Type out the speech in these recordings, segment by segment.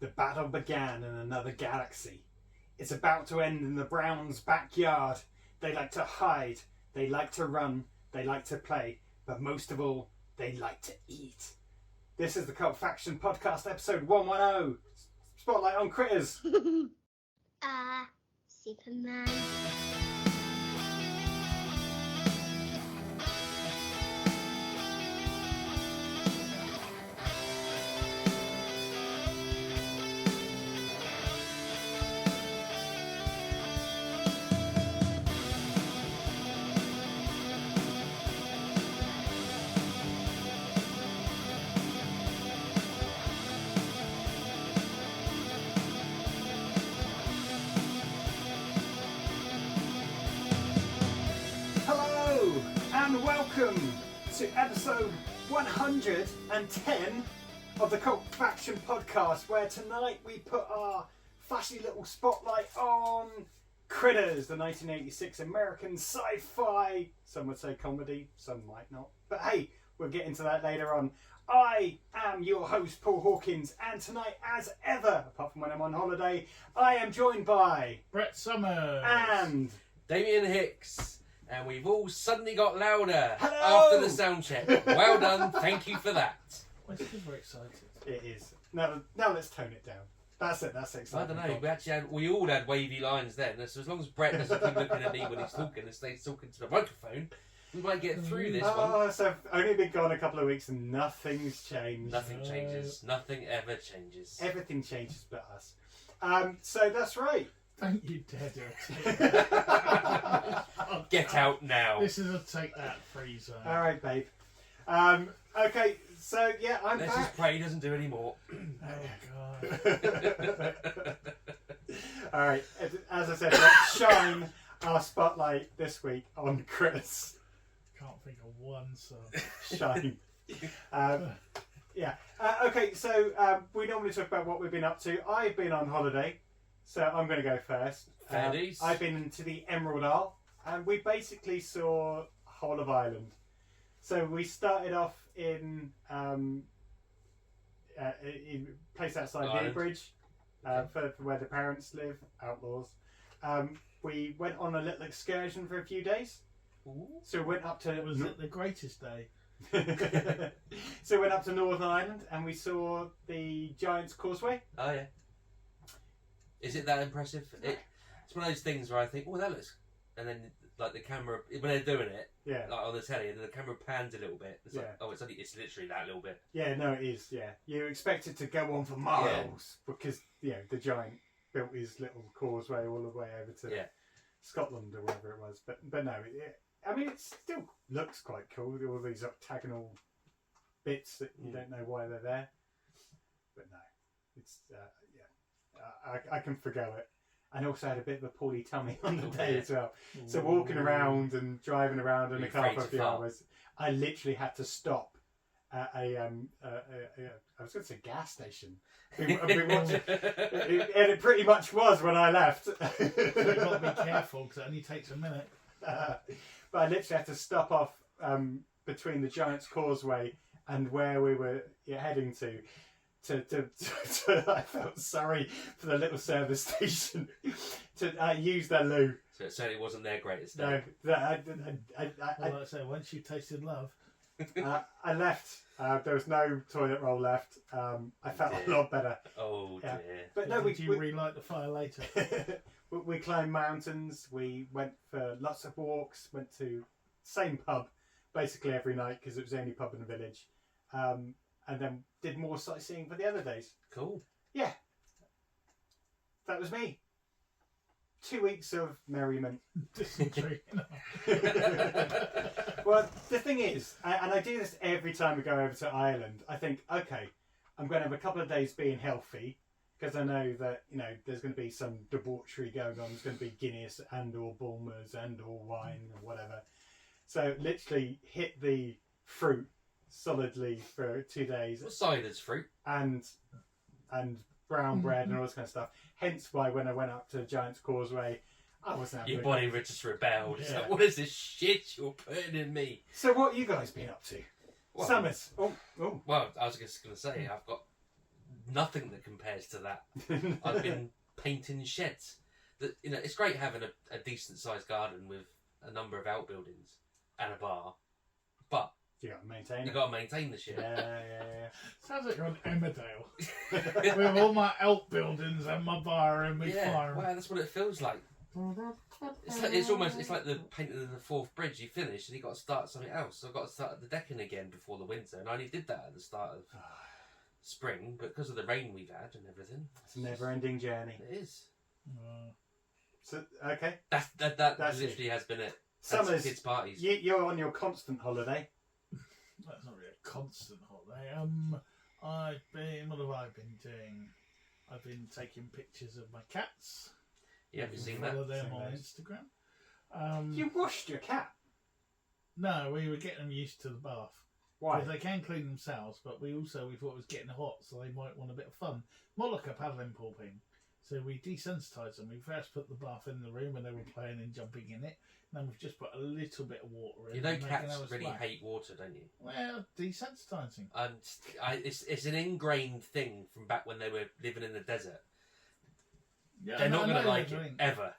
The battle began in another galaxy. It's about to end in the Browns' backyard. They like to hide, they like to run, they like to play, but most of all, they like to eat. This is the Cult Faction Podcast, episode 110. Spotlight on critters. Superman. And welcome to episode 110 of the Cult Faction Podcast, where tonight we put our flashy little spotlight on Critters, the 1986 American sci-fi, some would say comedy, some might not, but hey, we'll get into that later on. I am your host, Paul Hawkins, and tonight, as ever, apart from when I'm on holiday, I am joined by Brett Summers and Damien Hicks. And we've all suddenly got louder Hello! after the sound check. Well done, thank you for that. Well, it's because we're excited. it is. Now let's tone it down. That's it, that's I exciting. don't know, we all had wavy lines then, so as long as Brett doesn't keep looking at me when he's talking and stays talking to the microphone, we might get through this one. Oh, so I've only been gone a couple of weeks and nothing's changed. Nothing changes, nothing ever changes. Everything changes but us. So that's right. Don't you dare do it. Get out now. This is a take that free zone. All right, babe. Okay, so yeah, I'm Let's back. just pray he doesn't do any more. Oh, God. All right, as I said, let's shine our spotlight this week on Chris. Can't think of one song. Shine. Yeah. Okay, so we normally talk about what we've been up to. I've been on holiday, so I'm going to go first. Fair dues. I've been to the Emerald Isle, and we basically saw whole of Ireland. So we started off in a place outside Newbridge, for where the parents live, outlaws. We went on a little excursion for a few days. Ooh. So we went up to... Was it the greatest day? So we went up to Northern Ireland and we saw the Giant's Causeway. Oh yeah. Is it that impressive? It's one of those things where I think, oh, that looks... And then, like, the camera... When they're doing it, Yeah. like on the telly, and then the camera pans a little bit. It's like, Yeah. oh, it's literally that little bit. Yeah, no, it is, yeah. You expect it to go on for miles because, you know, the Giant built his little causeway all the way over to Scotland or wherever it was. But no, I mean, it still looks quite cool. All these octagonal bits that you don't know why they're there. But no, it's, I can forgo it. And also had a bit of a poorly tummy on the day as well. So walking around and driving around in a car for a few hours, I literally had to stop at I was going to say gas station. I've been watching, and it pretty much was when I left. So you've got to be careful because it only takes a minute. But I literally had to stop off between the Giant's Causeway and where we were heading to I felt sorry for the little service station to use their loo. So it certainly wasn't their greatest No, day. Like I say, once you tasted love. I left. There was no toilet roll left. I felt a lot better. Oh Yeah. dear. But no, Did you relight the fire later? we climbed mountains. We went for lots of walks. Went to same pub basically every night because it was the only pub in the village. And then did more sightseeing for the other days. Cool. Yeah. That was me. 2 weeks of merriment. Dysentery. Well, the thing is, and I do this every time we go over to Ireland, I think, okay, I'm going to have a couple of days being healthy because I know that, you know, there's going to be some debauchery going on. There's going to be Guinness and or Bulmers and or wine or whatever. So literally hit the fruit solidly for 2 days. What cider's fruit? And brown bread and all this kind of stuff. Hence why when I went up to the Giant's Causeway, I wasn't having Your a body good- just rebelled. It's Yeah. like, what is this shit you're putting in me? So what you guys been up to? Well, Summers. Oh. Well, I was just going to say, I've got nothing that compares to that. I've been painting sheds. It's great having a decent sized garden with a number of outbuildings and a bar, but you got to maintain you it. got to maintain the shit. Yeah. Sounds like you're on Emmerdale. With all my outbuildings and my bar and my farm. Wow, that's what it feels like. It's like the painting of the fourth bridge. You finish and you got to start something else. So I've got to start the decking again before the winter, and I only did that at the start of spring, but because of the rain we've had and everything, It's a never-ending journey. it is. So okay, That That's literally has been it. Summer's Kids' parties. You're on your constant holiday. That's not really a constant holiday. What have I been doing? I've been taking pictures of my cats. Yeah, have you seen that? Follow them Seen on those. Instagram. You washed your cat. No, we were getting them used to the bath. Why? Because they can clean themselves, but we thought it was getting hot, so they might want a bit of fun. More like a paddling pool thing. So we desensitised them. We first put the bath in the room and they were playing and jumping in it. And then we've just put a little bit of water in. You know, and they can cats have a really splash. hate water, don't you? Well, desensitising. And it's an ingrained thing from back when they were living in the desert. Yeah, They're not I going to know like what you it mean. ever.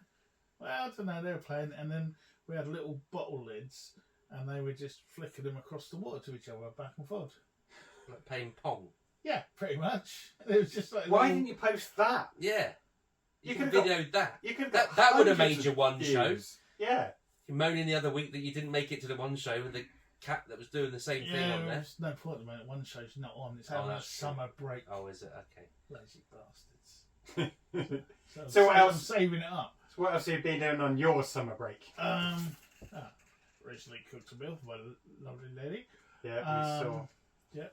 Well, I don't know. They were playing, and then we had little bottle lids, and they were just flicking them across the water to each other, back and forth. Like playing pong. Yeah, pretty much. It was just like Why little- didn't you post that? Yeah. You could could've have got- videoed that. You could That would have made your one show. views. Yeah. You're moaning the other week that you didn't make it to the one show with the cat that was doing the same thing Yeah, on there. there's no point at the moment. One show's not on. It's Oh, having a that's true. summer break. Oh, is it? Okay. Lazy bastards. So what I'm else- saving it up. So what else have you been doing on your summer break? Recently cooked a meal for my lovely lady. Yeah, we saw. Yeah,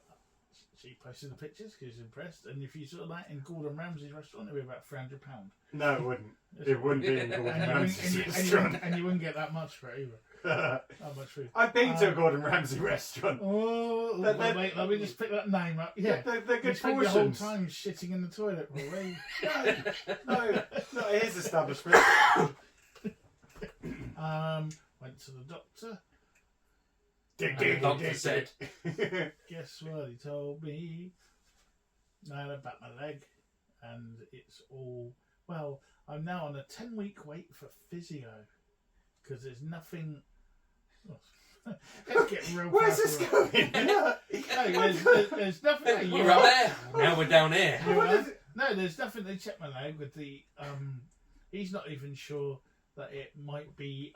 she posted the pictures because she's impressed. And if you saw that in Gordon Ramsay's restaurant, it'd be about £300. No, it wouldn't. It wouldn't be in Gordon Ramsay's restaurant. And you wouldn't get that much for it either. That much food. I've been to a Gordon Ramsay restaurant. Oh, wait, let me just pick that name up. Yeah, They're you good spent the whole portions. time shitting in the toilet. Really? No, not his establishment. Went to the doctor. The doctor said. Guess what he told me? I had about my leg, and it's all well. I'm now on a 10-week wait for physio because there's nothing. Let's get real. Where's this practical. going? There's nothing. We're up there. Now we're down here. No, there's nothing. They checked my leg with the. He's not even sure that it might be.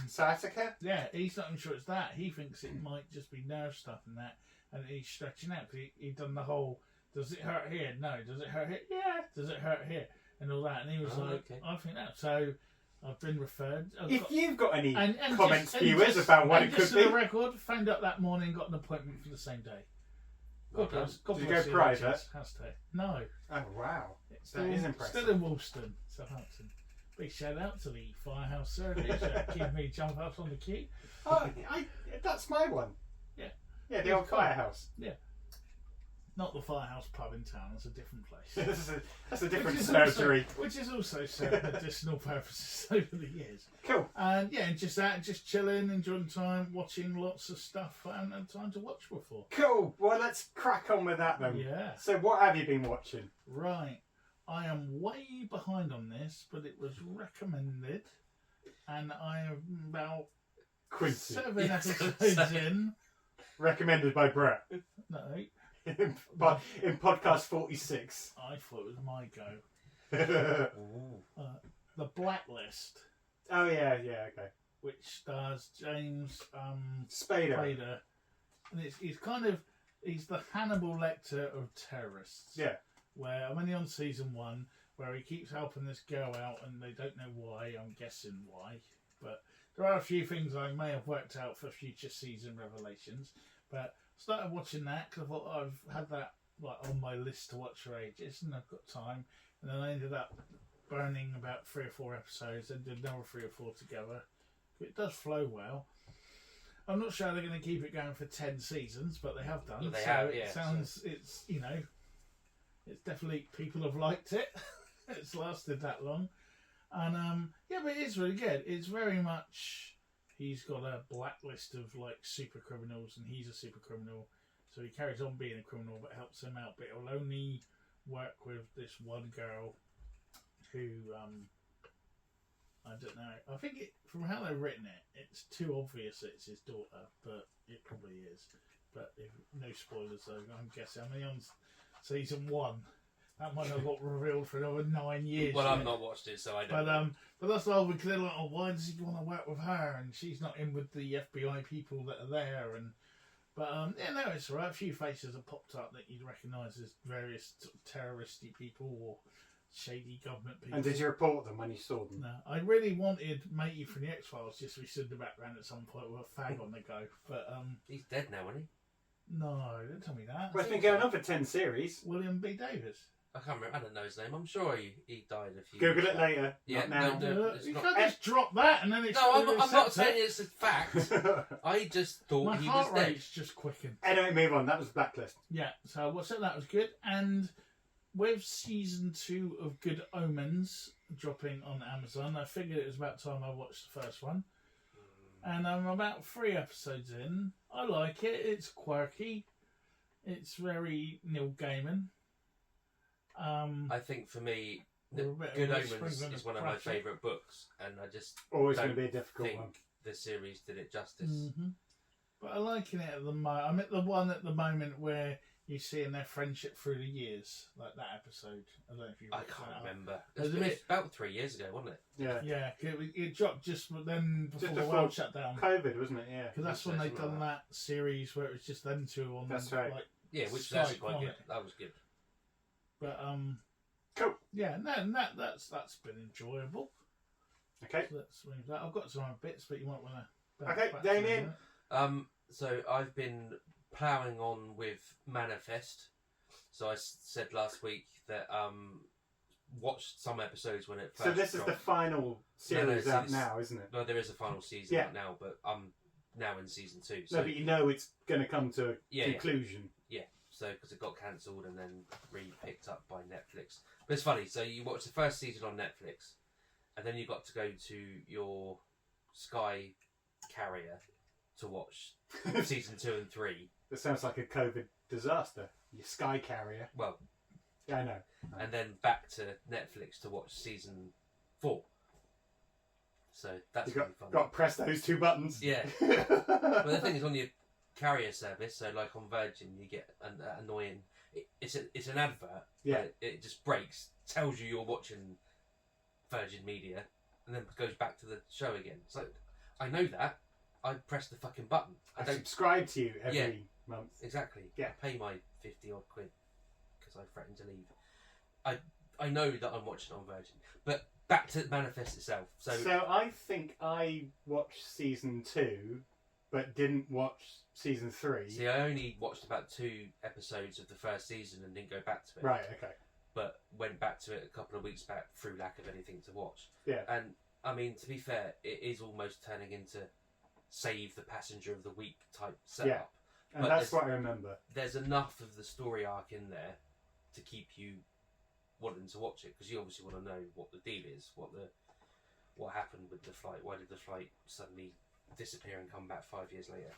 Sciatica? Yeah, he's not even sure it's that. He thinks it might just be nerve stuff and that. And he's stretching out because he done the whole. Does it hurt here? No. Does it hurt here? Yeah. Does it hurt here? And all that. And he was like, okay. I think that. So I've been referred. If you've got any and comments, just- viewers, just- about what and it just could for be, the record, phoned up that morning, got an appointment for the same day. Well done. Did you bless go the private? NHS. Has to. No. oh wow, It's that is impressive. Still in Woolston, Southampton. Big shout out to the Firehouse Service keeping me jump up on the queue. Oh, that's my one. Yeah, the old firehouse. Not the Firehouse pub in town, it's a different place. That's a different Which is surgery. which is also served medicinal purposes over the years. Cool. And yeah, just that, just chilling, enjoying time, watching lots of stuff and time to watch before. Cool. Well, let's crack on with that then. Yeah. So, what have you been watching? Right. I am way behind on this, but it was recommended. And I am about Quincy. 7 Yes, episodes in. Recommended by Brett. No, in podcast 46. I thought it was my go. The Blacklist, Oh, yeah, okay. which stars James Spader. Spader. And he's the Hannibal Lecter of terrorists. Yeah. Where I'm only on season 1, where he keeps helping this girl out and they don't know why, I'm guessing why. But there are a few things I may have worked out for future season revelations. But started watching that because I thought I've had that on my list to watch for ages and I've got time. And then I ended up burning about 3 or 4 episodes and did another 3 or 4 together. It does flow well. I'm not sure they're going to keep it going for 10 seasons, but they have done. Well, they so have, it yeah, sounds, it's, it's definitely, people have liked it. It's lasted that long. And, yeah, but it is really good. It's very much, he's got a blacklist of, super criminals, and he's a super criminal. So he carries on being a criminal, but helps him out. But he'll only work with this one girl who I don't know. I think from how they've written it, it's too obvious that it's his daughter, but it probably is. But no spoilers though. I'm guessing. I mean, on season 1, that might have got revealed for another 9 years. Well, I've not watched it, so I don't. But that's all because they're like, oh, why does he want to work with her? And she's not in with the FBI people that are there. But yeah, no, it's alright. A few faces have popped up that you'd recognise as various terroristy people or shady government people. And did you report them when you saw them? No, I really wanted Matey from the X-Files just to be stood in the background at some point with a fag on the go. But he's dead now, isn't he? no, don't tell me that. Well, it's been going on for 10 series. William B. Davis. I can't remember. I don't know his name. I'm sure he died a few. Google it later. Yeah, not now. no, it's You not- can't just drop that and then it's No, I'm not saying it's a fact. I just thought My he heart was dead. rate's just quickened. Anyway, move on. That was Blacklist. Yeah, so what's that? That was good. And with season 2 of Good Omens dropping on Amazon, I figured it was about time I watched the first one. And I'm about 3 episodes in. I like it. It's quirky. It's very Neil Gaiman. I think for me, We're a bit Good of a Omens sprinkling is of one of my pressure. favourite books, and I just Always don't going to be a difficult think one. the series did it justice. Mm-hmm. But I'm liking it at the moment. I'm at the one at the moment where you're seeing their friendship through the years, like that episode. I don't know if you. I watched can't that. remember. There's a It was bit- about 3 years ago, wasn't it? Yeah. Yeah, it dropped just then before Just the before world shut down. COVID, wasn't it? Yeah. Because that's So when they'd something done like that series where it was just them two on. That's right. Like, Yeah, which was Skype actually quite on good. it. That was good. But Cool. yeah, no, that's been enjoyable. Okay. So let's move that. I've got some other bits, but you might want to. Okay, Damien. So I've been ploughing on with Manifest. So I said last week that watched some episodes when it first So this is the dropped. final series so out this- now, isn't it? No, there is a final season Yeah. out now, but I'm now in season 2. So No, but you know it's going to come to a Yeah, conclusion. yeah, so because it got cancelled and then re-picked up by Netflix. But it's funny. So you watch the first season on Netflix, and then you got to go to your Sky carrier to watch season 2 and 3. That sounds like a COVID disaster. Your Sky carrier. Well, Yeah, I know. and then back to Netflix to watch season 4. So that's You really fun. got to press those 2 buttons. Yeah. But the thing is, on your carrier service, so like on Virgin, you get an annoying. It's an advert. Yeah. But it just breaks, tells you you're watching Virgin Media, and then goes back to the show again. So I know that. I press the fucking button. I I don't subscribe to you every Yeah. month. exactly. Yeah. I pay my 50 odd quid because I threatened to leave. I know that I'm watching on Virgin, but back to Manifest itself. So I think I watched season 2, but didn't watch season 3. See, I only watched about 2 episodes of the first season and didn't go back to it. Right. Okay. But went back to it a couple of weeks back through lack of anything to watch. Yeah. And I mean, to be fair, it is almost turning into save the passenger of the week type setup. And But that's what I remember. There's enough of the story arc in there to keep you wanting to watch it, because you obviously want to know what the deal is, what happened with the flight, why did the flight suddenly disappear and come back 5 years later.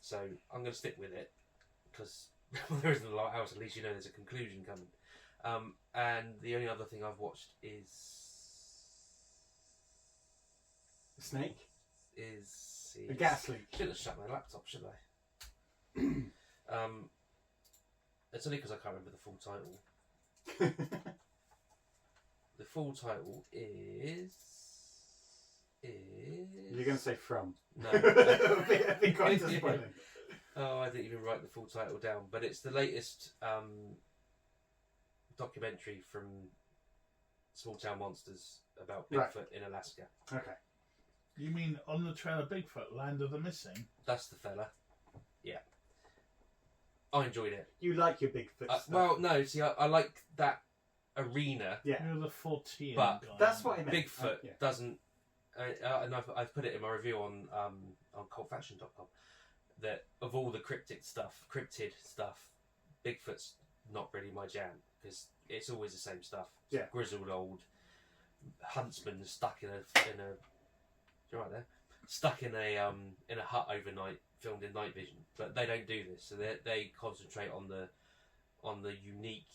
So I'm going to stick with it because there isn't a lot else. At least you know there's a conclusion coming. And the only other thing I've watched is The snake? is The gas leak. Should have shut my laptop, should I? It's only because I can't remember the full title. The full title is. You're going to say From. No. It'd be quite disappointing. Oh, I didn't even write the full title down, but it's the latest documentary from Small Town Monsters about Bigfoot Right. in Alaska. Okay. You mean on the trail of Bigfoot, Land of the Missing? That's the fella. Yeah. I enjoyed it. You like your Bigfoot stuff. Well, no, see, I like that arena. Yeah. You're the 14 But guy. That's what I meant. Bigfoot Yeah. doesn't, and I've put it in my review on cultfaction.com, that of all the cryptid stuff, Bigfoot's not really my jam, because it's always the same stuff. Yeah. Grizzled old huntsman stuck in a you're right there, stuck in a hut overnight, filmed in night vision. But they don't do this, so they concentrate on the unique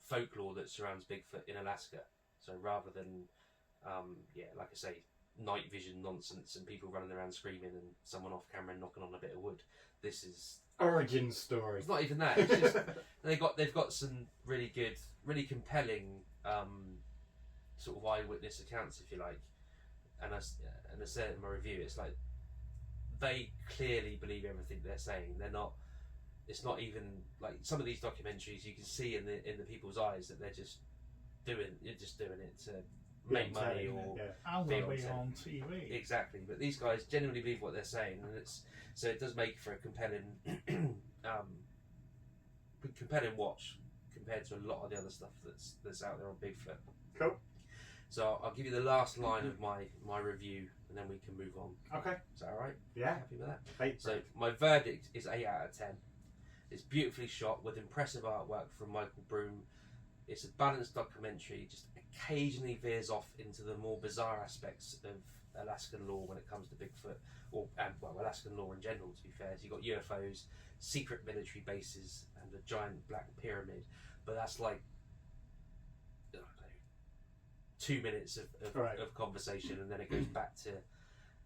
folklore that surrounds Bigfoot in Alaska. So rather than, like I say, night vision nonsense and people running around screaming and someone off camera knocking on a bit of wood, this is origin story. It's not even that. It's just they've got some really good, really compelling sort of eyewitness accounts, if you like. And I said in my review, it's like they clearly believe everything they're saying. They're not. It's not even like some of these documentaries. You can see in the people's eyes that they're just doing it to make money or be on TV. Exactly, but these guys genuinely believe what they're saying, and it does make for a compelling, compelling watch compared to a lot of the other stuff that's out there on Bigfoot. Cool. So I'll give you the last line of my review, and then we can move on. Okay. Is that all right? Yeah. Happy with that? So my verdict is 8 out of 10. It's beautifully shot with impressive artwork from Michael Broom. It's a balanced documentary, just occasionally veers off into the more bizarre aspects of Alaskan law when it comes to Bigfoot, Alaskan law in general, to be fair. So you've got UFOs, secret military bases, and a giant black pyramid. But that's like, I don't know, 2 minutes of conversation, and then it goes back to,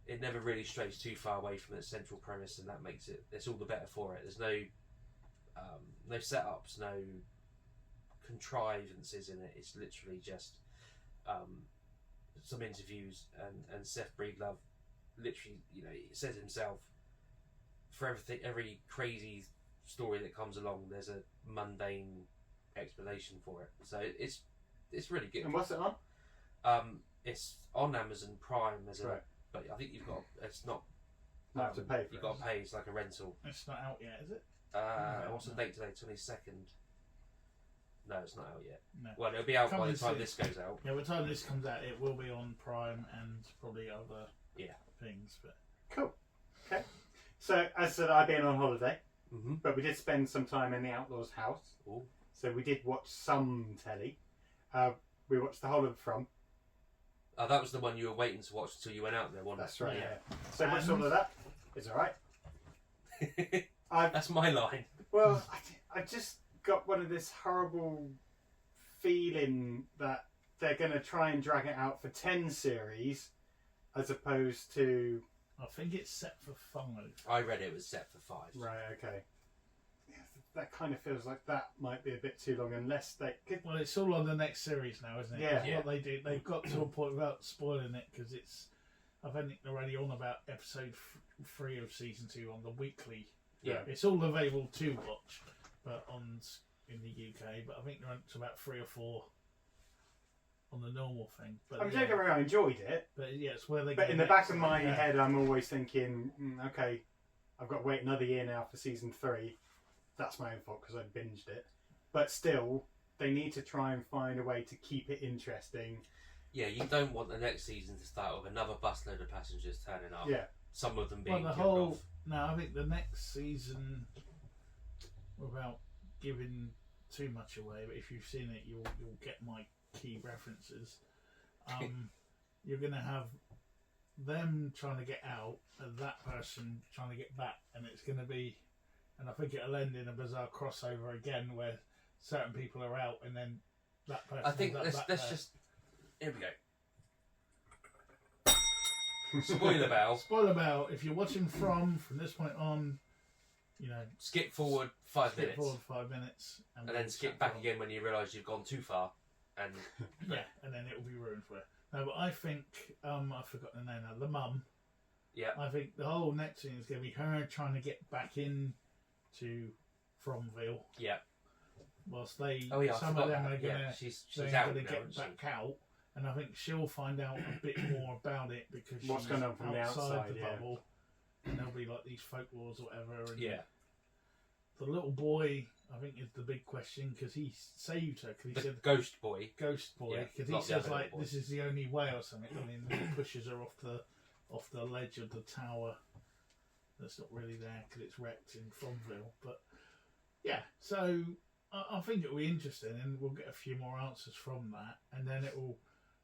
it never really strays too far away from its central premise, and that makes it's all the better for it. There's no setups, no contrivances in it. It's literally just some interviews, and Seth Breedlove literally, he says himself, for every crazy story that comes along, there's a mundane explanation for it. So it's really good. And what's it on? It's on Amazon Prime right. But I think it's not. You have to pay for it. You've got to pay. It's like a rental. It's not out yet, is it? What's the date today? 22nd. No, it's not out yet. No. Well, it'll be out by the time this goes out. Yeah, by the time this comes out, it will be on Prime and probably other things. But cool. Okay. So, as I said, I've been on holiday, mm-hmm. but we did spend some time in the Outlaws' house. Ooh. So we did watch some telly. We watched the whole of From. That was the one you were waiting to watch until you went out there, wasn't it? That's right. Yeah. So watched all of that. It's all right. That's my line. Well, I just got one of this horrible feeling that they're going to try and drag it out for 10 series as opposed to... I think it's set for 5. I read it was set for 5. Right, okay. Yeah, that kind of feels like that might be a bit too long unless they... Well, it's all on the next series now, isn't it? Yeah. What they do, they've got to a point without spoiling it, because it's... I think they're already on about episode 3 of season 2 on the weekly. Yeah. It's all available to watch, but in the UK. But I think they're up to about 3 or 4 on the normal thing. But don't get me wrong, I enjoyed it. But yeah, it's where they. But in the back of my head, I'm always thinking, okay, I've got to wait another year now for season 3. That's my own fault because I binged it. But still, they need to try and find a way to keep it interesting. Yeah, you don't want the next season to start with another busload of passengers turning up. Yeah. Some of them being killed off. No, I think the next season, without giving too much away, but if you've seen it, you'll get my key references. You're going to have them trying to get out and that person trying to get back, and it's going to be, and I think it'll end in a bizarre crossover again where certain people are out and then that person. I think let's just. Here we go. Spoiler bell. Spoiler bell. If you're watching from this point on, skip forward 5 minutes. Skip forward 5 minutes, and then skip back again when you realise you've gone too far, and and then it will be ruined for it. No, but I think I've forgotten the name now. The mum. Yeah. I think the whole next thing is going to be her trying to get back in to Fromville. Yeah. Whilst they, some of them are going to, she's out now, get back out. And I think she'll find out a bit more about it because what's she's going on from outside the the bubble. And there'll be like these folklores or whatever. And the little boy, I think, is the big question because he saved her. Cause he said ghost boy, because he says like this is the only way or something. I mean, he pushes her off the ledge of the tower. That's not really there because it's wrecked in Fromville. But yeah, so I think it'll be interesting, and we'll get a few more answers from that, and then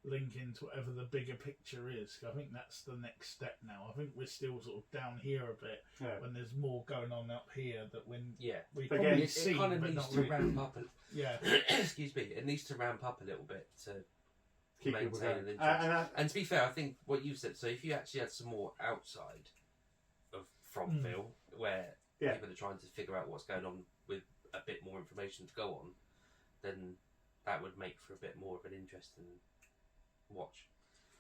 link into whatever the bigger picture is. I think that's the next step now. I think we're still sort of down here a bit when there's more going on up here that when we probably see, it kind of but needs not to really. ramp up. Yeah. Excuse me. It needs to ramp up a little bit to Keep people maintain going. an interest. And to be fair, I think what you said. So if you actually had some more outside of Frompville, where people are trying to figure out what's going on with a bit more information to go on, then that would make for a bit more of an interesting watch.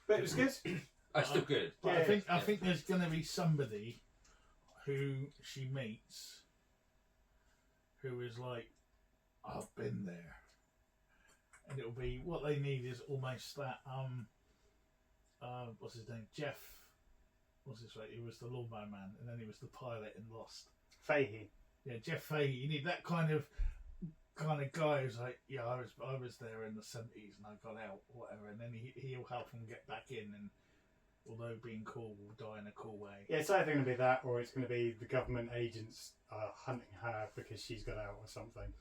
But it was good. Still good. But I think there's going to be somebody who she meets who is like, I've been there, and it'll be what they need is almost that what's his name, Jeff, what's his name? He was the lawnmower man, and then he was the pilot in Lost. Fahey. Yeah, Jeff Fahey. You need that kind of guy who's like, yeah, I was there in the 70s and I got out, whatever, and then he'll help him get back in, and although being cool, will die in a cool way. Yeah, it's either going to be that, or it's going to be the government agents hunting her because she's got out or something.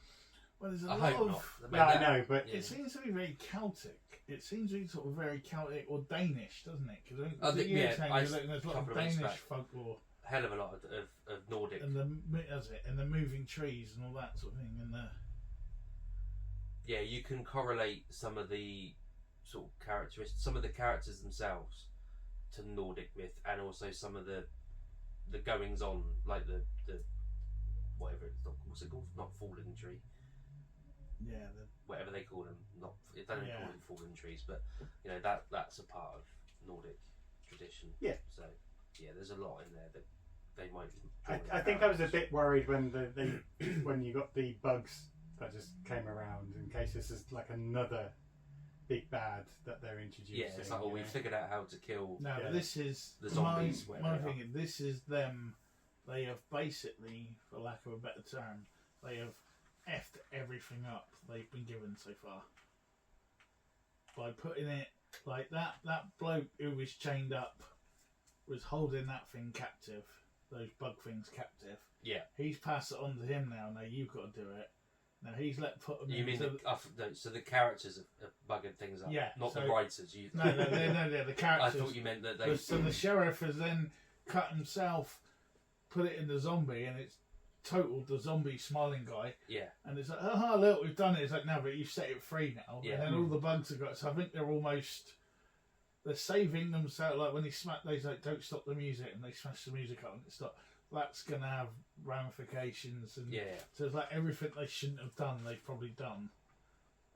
Well, there's a I lot hope of. not. No, I know, but It seems to be very Celtic. It seems to be sort of very Celtic or Danish, doesn't it? Because I think there's a lot of Danish folklore. Hell of a lot of Nordic. And the moving trees and all that sort of thing, and the. Yeah, you can correlate some of the sort of characteristics, some of the characters themselves, to Nordic myth, and also some of the goings on, like the whatever it's not, what's it called? Not fallen tree. Yeah, whatever they call them. Not they don't call them fallen trees, but you know that's a part of Nordic tradition. Yeah. So yeah, there's a lot in there that they might. I think I was a bit worried when when you got the bugs that just came around, in case this is like another big bad that they're introducing. Yeah, it's like, we figured out how to kill. No, this is the zombies. My thing is, this is them. They have basically, for lack of a better term, they have effed everything up they've been given so far by putting it like that. That bloke who was chained up was holding that thing captive, those bug things captive. Yeah, he's passed it on to him now. Now you've got to do it. Now he's put them. You mean so the characters are bugging things up? Yeah, not the writers. No, the characters. I thought you meant that they. So the sheriff has then cut himself, put it in the zombie, and it's totaled the zombie smiling guy. Yeah. And it's like, oh look, we've done it. It's like, no, but you've set it free now. Yeah. And then all the bugs have got. So I think they're saving themselves. Like when he smacked, they's like, don't stop the music, and they smash the music up and it stopped. That's gonna have ramifications, and so it's like everything they shouldn't have done, they've probably done,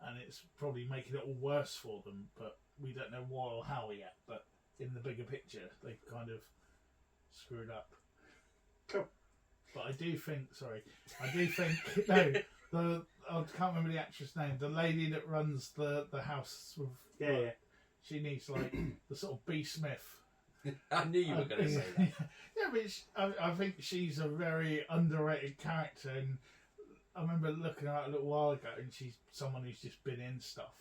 and it's probably making it all worse for them. But we don't know why or how yet. But in the bigger picture, they've kind of screwed up. Cool. But I do think no, I can't remember the actress name. The lady that runs the house with she needs like the sort of B. Smith. I knew you were going to say that. Yeah, but I think she's a very underrated character, and I remember looking at her a little while ago, and she's someone who's just been in stuff,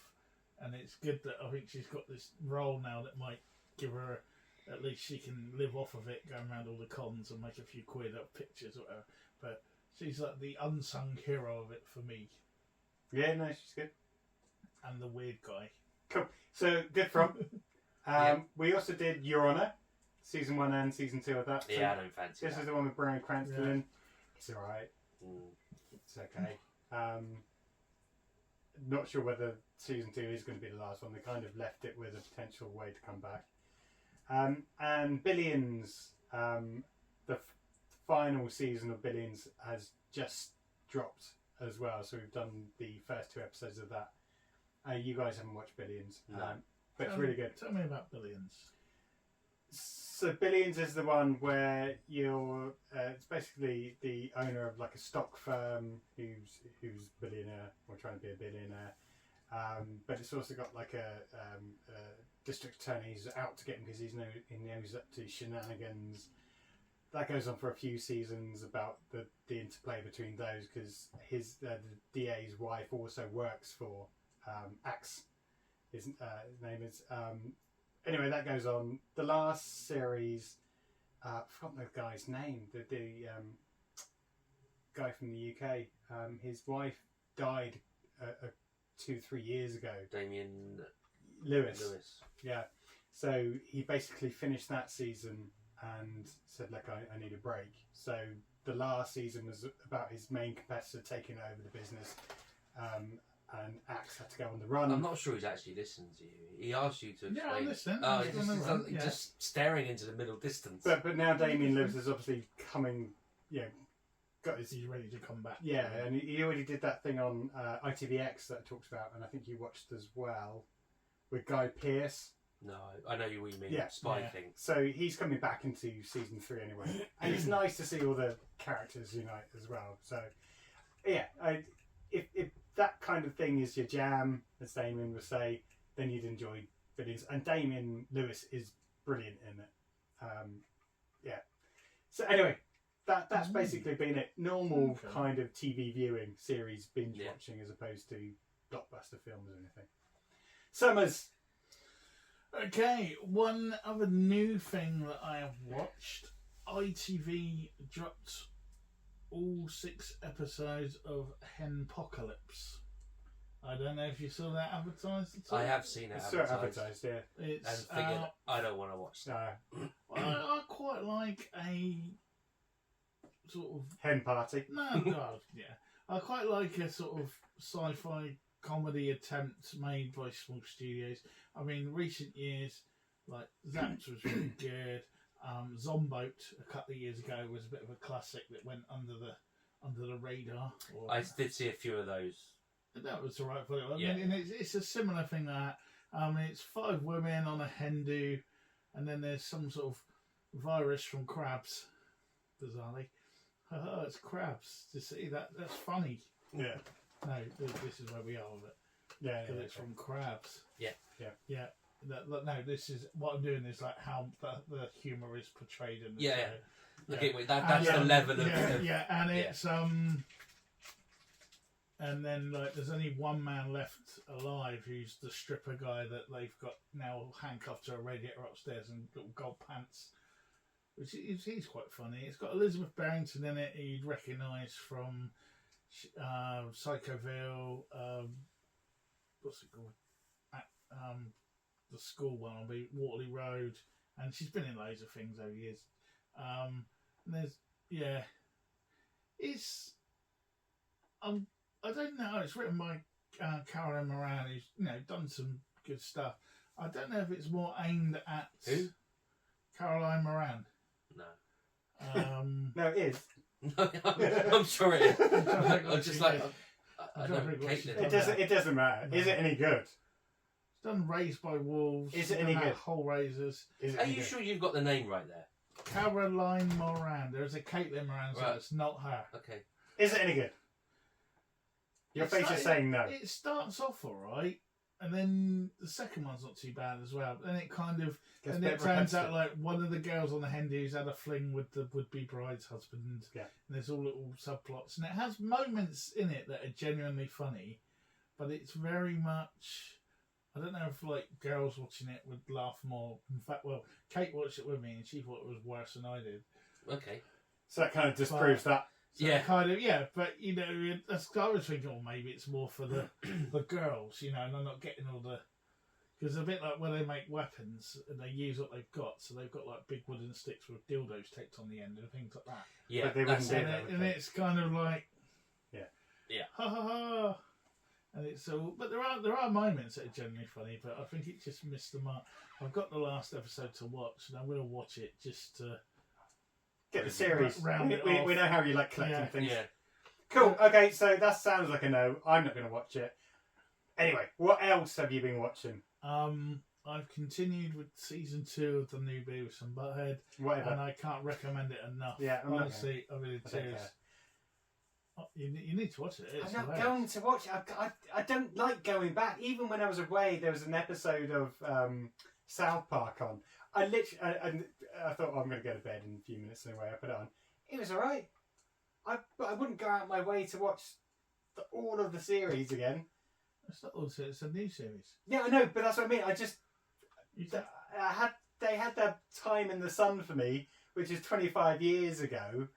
and it's good that I think she's got this role now that might give her, at least she can live off of it, going around all the cons and make a few quid up pictures or whatever. But she's like the unsung hero of it for me. Yeah, no, she's good. And the weird guy. Cool. So good from. We also did Your Honour, season 1 and season 2 of that. So I don't fancy this that. is the one with Bryan Cranston. Yeah. It's alright. It's okay. Not sure whether season 2 is going to be the last one. They kind of left it with a potential way to come back. And Billions, the final season of Billions has just dropped as well. So we've done the first 2 episodes of that. You guys haven't watched Billions. No. But it's really good. Tell me about Billions. So Billions is the one where you're it's basically the owner of like a stock firm who's billionaire or trying to be a billionaire, but it's also got like a district attorney who's out to get him because he knows up to shenanigans. That goes on for a few seasons about the interplay between those, because the DA's wife also works for Axe. His name is. Anyway, that goes on. The last series, I've forgotten the guy's name. The guy from the UK. His wife died 2-3 years ago. Damien. Lewis. Yeah. So he basically finished that season and said, "Look, I need a break." So the last season was about his main competitor taking over the business, and Axe had to go on the run. I'm not sure he's actually listened to you. He asked you to explain. Yeah, I listened. Oh, he's just staring into the middle distance. But now Damien Lewis is obviously coming, got his... He's ready to come back. Yeah, and he already did that thing on ITVX that I talked about, and I think you watched as well, with Guy Pearce. No, I know what you mean. Yeah. Spy thing. So he's coming back into season 3 anyway, and it's nice to see all the characters unite as well. So, yeah, if that kind of thing is your jam, as Damien would say, then you'd enjoy videos. And Damien Lewis is brilliant in it. Yeah. So anyway, that's basically been it. Normal kind of TV viewing, series binge watching, as opposed to blockbuster films or anything. Summers. Okay, one other new thing that I have watched. ITV dropped all 6 episodes of Henpocalypse. I don't know if you saw that advertised at all. I have seen it advertised, yeah. It's and figured I don't want to watch that. I quite like a sort of hen party. No, God, yeah. I quite like a sort of sci-fi comedy attempt made by small studios. I mean, recent years, like Zapped was really good. Zomboat a couple of years ago was a bit of a classic that went under the radar. I did see a few of those. That was alright for it. I mean, and it's a similar thing that it's 5 women on a hen do, and then there's some sort of virus from crabs. Bizarrely, it's crabs. To see that's funny. Yeah. No, this is where we are with it. Yeah, because it's from crabs. Yeah. No, this is what I'm doing is like how the humour is portrayed in the show. Okay, wait, that's the level of and it's and then like there's only one man left alive who's the stripper guy that they've got now handcuffed to a radiator upstairs and little gold pants, which he's quite funny. It's got Elizabeth Barrington in it, who you'd recognise from Psychoville, what's it called? The school one will be Waterloo Road, and she's been in loads of things over years. And there's it's I don't know. It's written by Caroline Moran, who's done some good stuff. I don't know if it's more aimed at who? Caroline Moran. No. No, it is. I'm sure it is. I'm just like I don't Caitlin. It doesn't matter. No. Is it any good? It's done Raised by Wolves. Is it any good? Whole Raisers. Are you sure you've got the name right there? Caroline Moran. There's a Caitlin Moran, so it's not her. Okay. Is it any good? Your face is saying no. It starts off alright, and then the second one's not too bad as well. Then it kind of, and it turns out like one of the girls on the hen do's had a fling with the would-be bride's husband. Yeah. And there's all little subplots, and it has moments in it that are genuinely funny, but it's very much. I don't know if like girls watching it would laugh more. In fact, well, Kate watched it with me, and she thought it was worse than I did. Okay. So that kind of disproves that. So kind of, but I was thinking, maybe it's more for the girls, and they're not getting all the. Because it's a bit like when they make weapons and they use what they've got, so they've got like big wooden sticks with dildos taped on the end and things like that. Yeah, but they wouldn't do that. And it's kind of like, yeah, ha ha ha. And it's but there are moments that are genuinely funny, but I think it just missed the mark. I've got the last episode to watch, and I will watch it just to. Get the series. We know how you like collecting things. Yeah. Cool. Okay, so that sounds like a no. I'm not going to watch it. Anyway, what else have you been watching? I've continued with season 2 of the new Beavis and Butthead. Whatever. And I can't recommend it enough. Yeah, honestly, I really do. You need to watch it. I'm not going to watch it. I don't like going back. Even when I was away, there was an episode of South Park on. I thought, I'm going to go to bed in a few minutes anyway. I put it on. It was alright. But I wouldn't go out my way to watch all of the series again. It's not all series, it's a new series. Yeah, I know, but that's what I mean. They had their time in the sun for me, which is 25 years ago.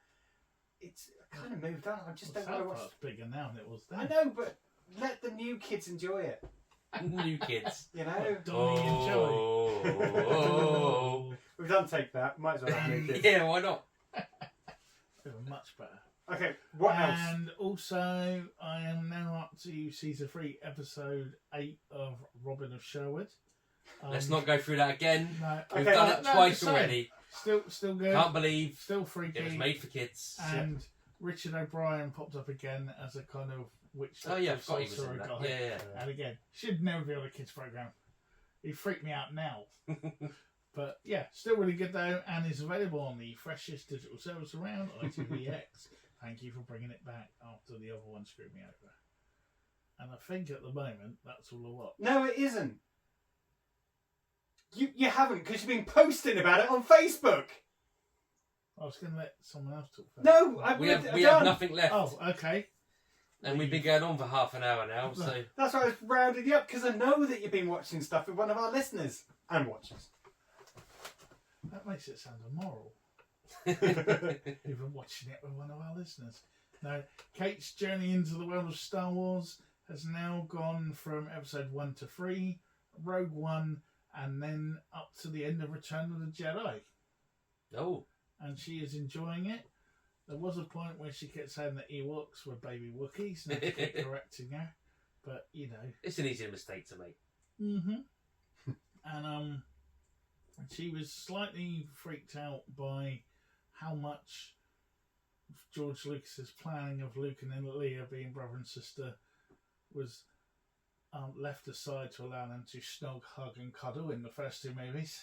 It's kind of moved on. I just don't want to watch. South Park's bigger now than it was then. I know, but let the new kids enjoy it. New kids. You know, Donnie and Joey. Oh. we've done take that. Might as well have new kids. Yeah, why not? They were much better. Okay, what else? And also, I am now up to season 3, episode 8 of Robin of Sherwood. Let's not go through that again. No, We've Okay. done it twice already. Still good. Can't believe Still freaky. it was made for kids. And Richard O'Brien popped up again as a kind of witch. Oh yeah, I doctor forgot he was sorcerer in that. guy. Yeah. And again, should never be on a kids program. He freaked me out now. But yeah, still really good though, and is available on the freshest digital service around, ITVX. Thank you for bringing it back after the other one screwed me over. And I think at the moment that's all I watch. No, it isn't. You haven't, because you've been posting about it on Facebook. I was going to let someone else talk first. No, We have nothing left. Oh, okay. And we've been going on for half an hour now, so That's why I was rounding you up, because I know that you've been watching stuff with one of our listeners and watchers. That makes it sound immoral. Even watching it with one of our listeners. Now, Kate's journey into the world of Star Wars has now gone from episode 1 to 3, Rogue One, and then up to the end of Return of the Jedi. oh, And she is enjoying it. There was a point where she kept saying that Ewoks were baby Wookiees, and I kept correcting her. But, you know. it's an easy mistake to make. Mm-hmm. And she was slightly freaked out by how much George Lucas's planning of Luke and Leia being brother and sister was left aside to allow them to snog, hug, and cuddle in the first 2 movies.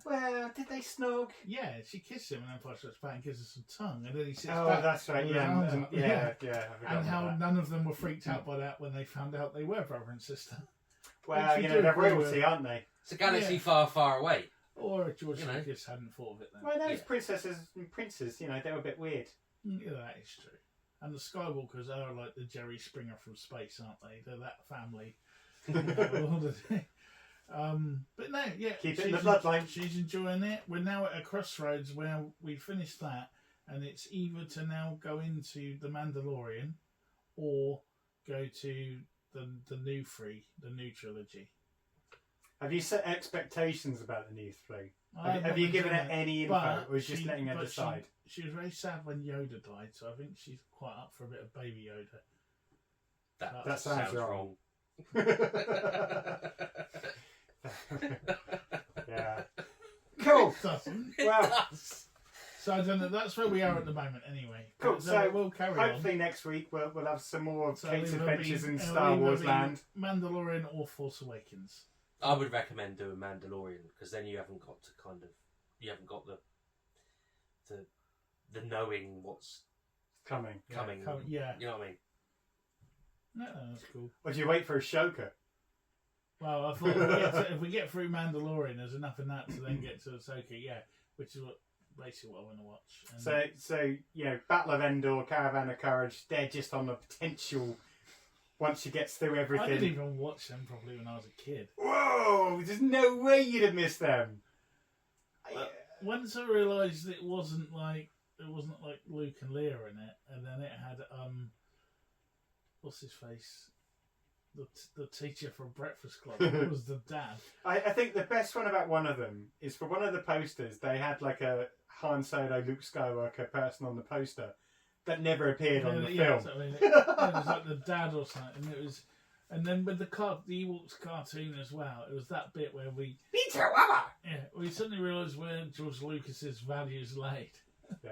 Well, did they snog? Yeah, she kissed him and then Empire back and gives her some tongue, and then he sits Oh, back. that's right. with Yeah, his arms and, up. yeah. I forgot And how about that. none of them were freaked out by that when they found out they were brother and sister. Well, Which you we know, do they're agree royalty, with. aren't they? It's a galaxy Yeah. far, far away. Or if George You know. Lucas hadn't thought of it then. Well, those Yeah. princesses and princes, you know, they were a bit weird. Yeah, that is true. And the Skywalkers are like the Jerry Springer from space, aren't they? They're that family. But no, yeah. Keep it in the she's bloodline. She's enjoying it. We're now at a crossroads where we finished that, and it's either to now go into The Mandalorian or go to the new trilogy. Have you set expectations about the new 3? I Have haven't you given done her it, any info, but or is just letting her but decide? She was very sad when Yoda died, so I think she's quite up for a bit of baby Yoda. That sounds wrong. Yeah. Cool. It doesn't. Well, So I don't know. That's where we are at the moment, anyway. cool. So we'll carry hopefully next week we'll have some more of on. Kate's it'll adventures be- in it'll Star either Wars be land. Mandalorian or Force Awakens. I would recommend doing Mandalorian because then you haven't got the knowing what's Coming. coming. Yeah. You know what I mean? No, that's cool. Or do you wait for Ashoka? Well, I thought if we get through Mandalorian, there's enough in that to then get to Ahsoka. Yeah, which is basically what I want to watch. And So you know, Battle of Endor, Caravan of Courage, they're just on the potential once she gets through I didn't everything. even watch them properly when I was a kid. Whoa! There's no way you'd have missed them. Once I realised it wasn't like Luke and Leia in it, and then it had what's his face, the teacher from Breakfast Club. It was the dad. I think the best one about one of them is for one of the posters, they had like a Han Solo, Luke Skywalker person on the poster that never appeared on the film. So, I mean, it was like the dad or something, and then with the Ewoks cartoon as well, it was that bit where we suddenly realised where George Lucas's values laid. Yeah.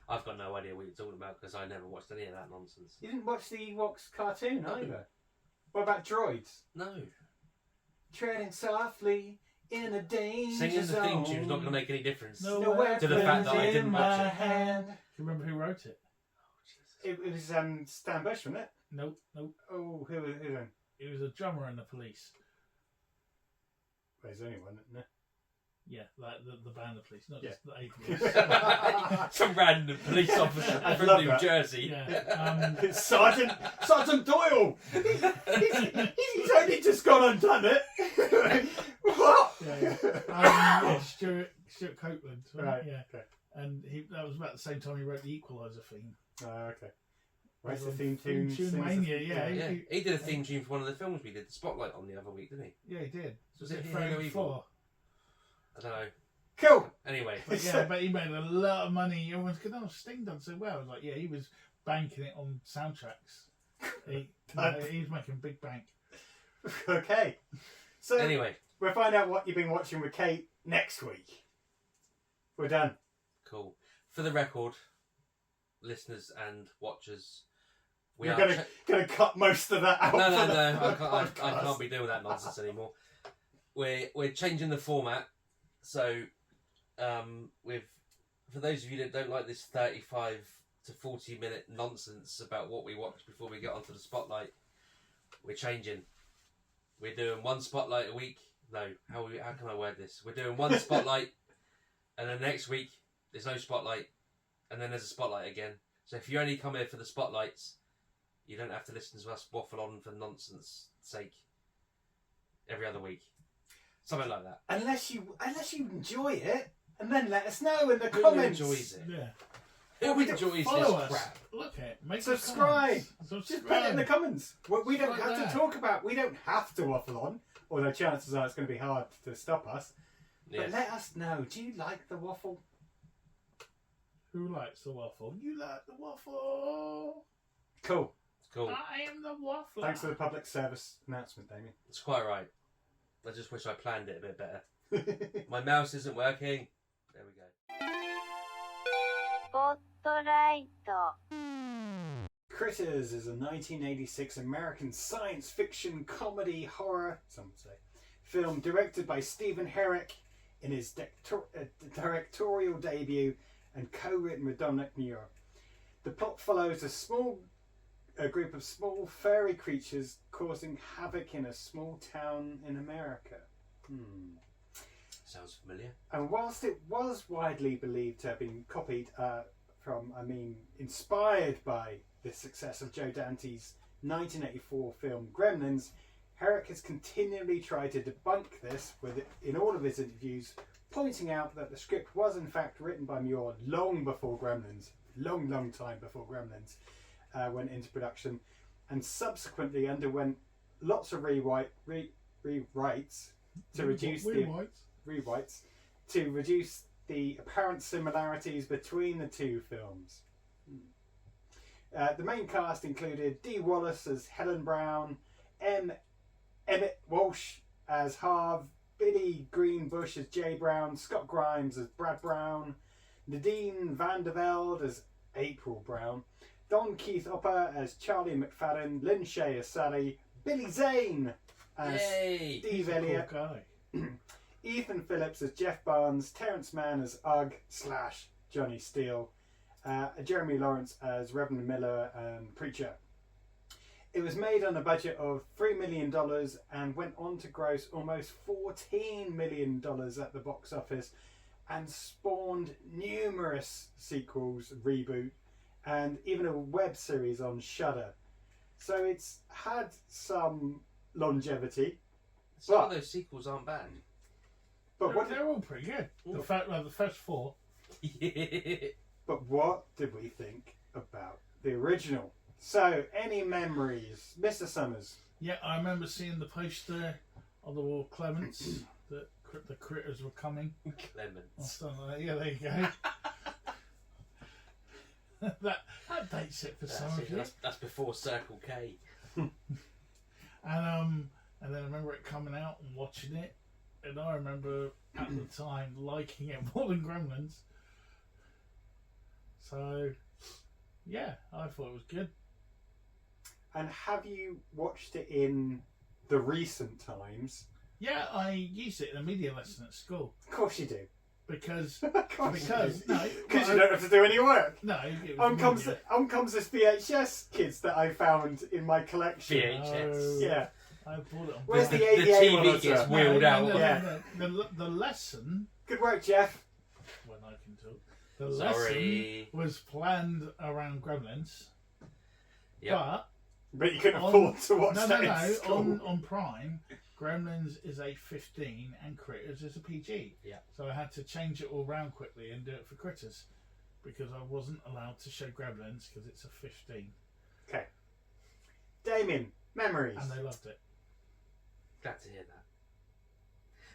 I've got no idea what you're talking about because I never watched any of that nonsense. You didn't watch the Ewoks cartoon either. What about droids? No. Treading softly in a danger Singing the theme zone. tune's not going to make any difference. No. No weapons To the fact that I didn't in watch my it. hand. Do you remember who wrote it? It was Stan Bush, wasn't it? Nope. Oh, who then? It was a drummer in the Police. Well, there's only one, isn't there? Yeah, like the band, the Police, not Yeah. just the A Police. Some random police officer I'd from love New that. Jersey. Yeah. It's Sergeant Doyle. He's only just gone and done it. What? Yeah. Stuart Copeland. Wasn't Right. it? Yeah. Okay. And that was about the same time he wrote the Equalizer theme. Okay. Where's the theme tune? Mania, yeah. Yeah, he did a theme tune for one of the films we did, the Spotlight, on the other week, didn't he? Yeah, he did. Was it Halo Evil? I don't know. Cool. Anyway. But he made a lot of money. Everyone's going, oh, Sting done so well. I was like, yeah, he was banking it on soundtracks. He's making big bank. Okay. So anyway, we'll find out what you've been watching with Kate next week. We're done. Cool. For the record, listeners and watchers, we're going to cut most of that out. No. I can't be doing that nonsense anymore. We're changing the format. So, for those of you that don't like this 35 to 40 minute nonsense about what we watch before we get onto the spotlight, we're changing. We're doing one spotlight a week. No, how can I word this? We're doing one spotlight, and then next week there's no spotlight, and then there's a spotlight again. So if you only come here for the spotlights, you don't have to listen to us waffle on for nonsense sake every other week. Something like that. Unless you enjoy it, and then let us know in the comments. Who enjoys it? Yeah. Who enjoys follow this us. crap? Look at it. Make subscribe. Just put it in the comments. We don't have to talk about. We don't have to waffle on. Although chances are it's going to be hard to stop us. But let us know. Do you like the waffle? Who likes the waffle? You like the waffle. Cool. I am the waffle. Thanks for the public service announcement, Damien. It's quite right. I just wish I planned it a bit better. My mouse isn't working. There we go. Spotlight. Critters is a 1986 American science fiction comedy horror, some would say, film directed by Stephen Herek in his directorial debut and co-written with Dominic Muir. The plot follows a group of small furry creatures causing havoc in a small town in America. Sounds familiar. And whilst it was widely believed to have been inspired by the success of Joe Dante's 1984 film Gremlins, Herrick has continually tried to debunk this in all of his interviews, pointing out that the script was in fact written by Muir long before Gremlins, long time before Gremlins went into production, and subsequently underwent lots of rewrites to reduce the apparent similarities between the two films. The main cast included Dee Wallace as Helen Brown, Emmet Walsh as Harv, Billy Greenbush as Jay Brown, Scott Grimes as Brad Brown, Nadine Van der Velde as April Brown, Don Keith Opper as Charlie McFadden, Lynn Shay as Sally, Billy Zane as Steve Elliott, Ethan Phillips as Jeff Barnes, Terrence Mann as Ugg/Johnny Steele, Jeremy Lawrence as Reverend Miller and Preacher. It was made on a budget of $3 million and went on to gross almost $14 million at the box office, and spawned numerous sequels, reboot, and even a web series on Shudder. So it's had some longevity. Some of those sequels aren't bad. But they're all pretty good. The first four. But what did we think about the original? So, any memories, Mr. Summers? Yeah, I remember seeing the poster on the wall, Clements, that the critters were coming. Clements. Yeah, there you go. that dates it for some of you. That's before Circle K. And then I remember it coming out and watching it, and I remember at the time liking it more than Gremlins. So, yeah, I thought it was good. And have you watched it in the recent times? Yeah, I used it in a media lesson at school. Of course you do. Because you don't have to do any work. No. On comes this VHS kids that I found in my collection. VHS. Yeah. I bought it on. Where's the The AVA TV monitor? gets wheeled out. The lesson. Good work, Jeff. When I can talk. The lesson was planned around Gremlins. Yep. But you couldn't afford to watch that in school. On Prime, Gremlins is a 15 and Critters is a PG. Yeah. So I had to change it all round quickly and do it for Critters, because I wasn't allowed to show Gremlins because it's a 15. Okay. Damien, memories. And they loved it. Glad to hear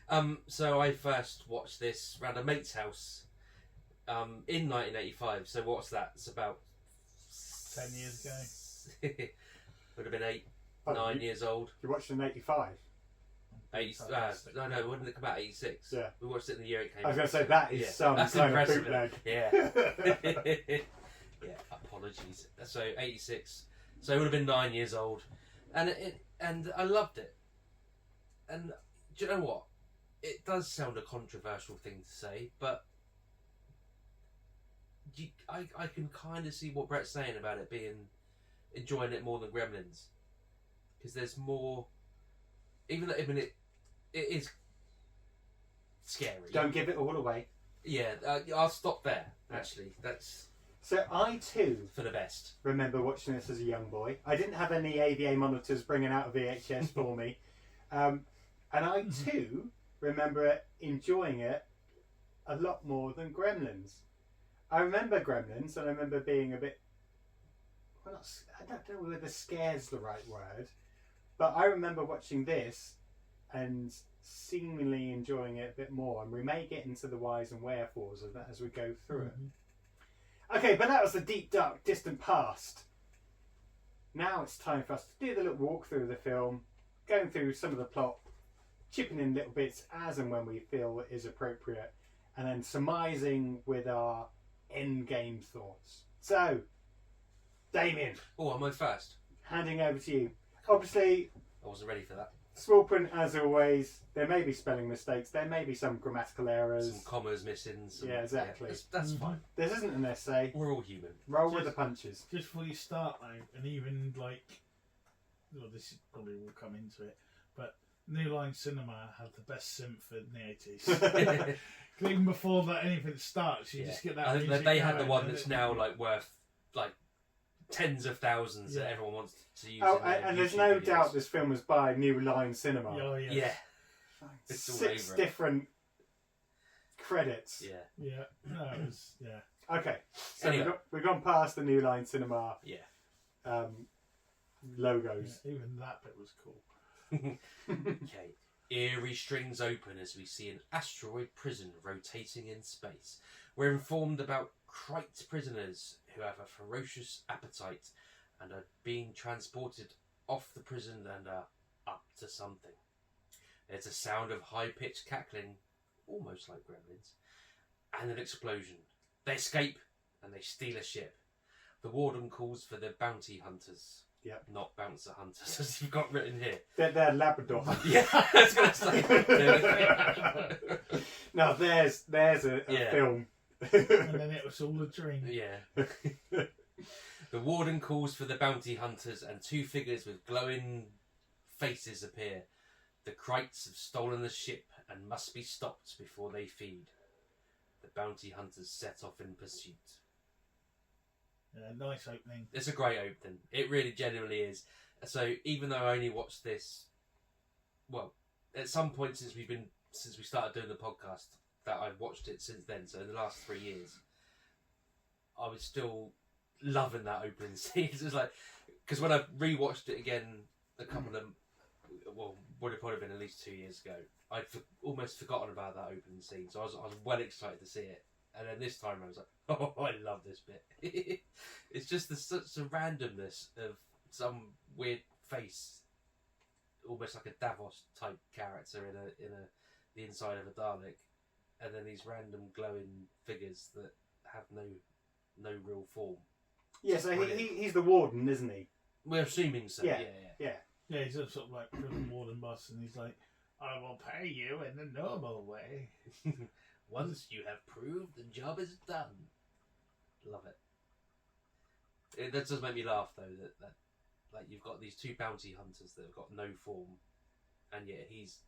that. So I first watched this around a mate's house in 1985. So what's that? It's about 10 years ago. Would have been 8, Oh, 9 years old. You watched it in 85. 80, no, when did it come out? 86. Yeah. We watched it in the year it came I was out. going to say, that is some that's kind of impressive. bootleg. Yeah. Yeah, apologies. So 86. So it would have been 9 years old. And I loved it. And do you know what? It does sound a controversial thing to say, but I can kind of see what Brett's saying about it enjoying it more than Gremlins. Because there's more... Even though, it is scary. Don't give it all away. Yeah, I'll stop there, actually. That's So I too for the best. remember watching this as a young boy. I didn't have any AVA monitors bringing out a VHS for me. And I too remember enjoying it a lot more than Gremlins. I remember Gremlins and I remember being a bit... Well, I don't know whether scare's the right word. But I remember watching this and seemingly enjoying it a bit more. And we may get into the whys and wherefores of that as we go through it. Okay, but that was the deep, dark, distant past. Now it's time for us to do the little walkthrough of the film, going through some of the plot, chipping in little bits as and when we feel is appropriate, and then surmising with our end game thoughts. So, Damien, Oh, am I first? handing over to you. Obviously, I wasn't ready for that. small print as always. There may be spelling mistakes. There may be some grammatical errors. Some commas missing. Yeah, exactly. That's fine. This isn't an essay. We're all human. Roll with the punches. Just before you start though, and even like, well, this probably will come into it, but New Line Cinema had the best synth in the 80s. Even before that anything starts, you just get that. I think music they had the going, one and that's it- now like worth like tens of thousands that Yeah. everyone wants to use. Oh, in their and there's YouTube no videos. doubt this film was by New Line Cinema. Oh yeah. Yeah, it's all 6 over it. different credits. Yeah. Yeah. No, it was yeah. Okay, so Anyway. we've gone past the New Line Cinema Yeah. logos. Yeah, even that bit was cool. Okay. Eerie strings open as we see an asteroid prison rotating in space. We're informed about Krite prisoners who have a ferocious appetite and are being transported off the prison and are up to something. There's a sound of high-pitched cackling, almost like Gremlins, and an explosion. They escape and they steal a ship. The warden calls for the bounty hunters. Yep. Not bouncer hunters, as you've got written here. They're Labrador. Yeah, I was going to say. Now there's a Yeah. film. And then it was all a dream. Yeah. The warden calls for the bounty hunters and 2 figures with glowing faces appear. The Krites have stolen the ship and must be stopped before they feed. The bounty hunters set off in pursuit. Yeah, nice opening. It's a great opening. It really genuinely is. So even though I only watched this, well, at some point since we started doing the podcast, that I've watched it since then. So in the last 3 years, I was still loving that opening scene. It was like, because when I rewatched it again a couple of, well, would have probably been at least 2 years ago, I'd almost forgotten about that opening scene. So I was well excited to see it. And then this time I was like, oh, I love this bit. It's just such a randomness of some weird face, almost like a Davos type character in the inside of a Dalek, and then these random glowing figures that have no real form. Yeah, so Brilliant. he's the warden, isn't he? We're assuming so. Yeah. Yeah. Yeah, he's a sort of like prison warden boss, and he's like, I will pay you in the normal way. Once you have proved the job is done. Love it. That does make me laugh though. That like you've got these 2 bounty hunters that have got no form, and yet he's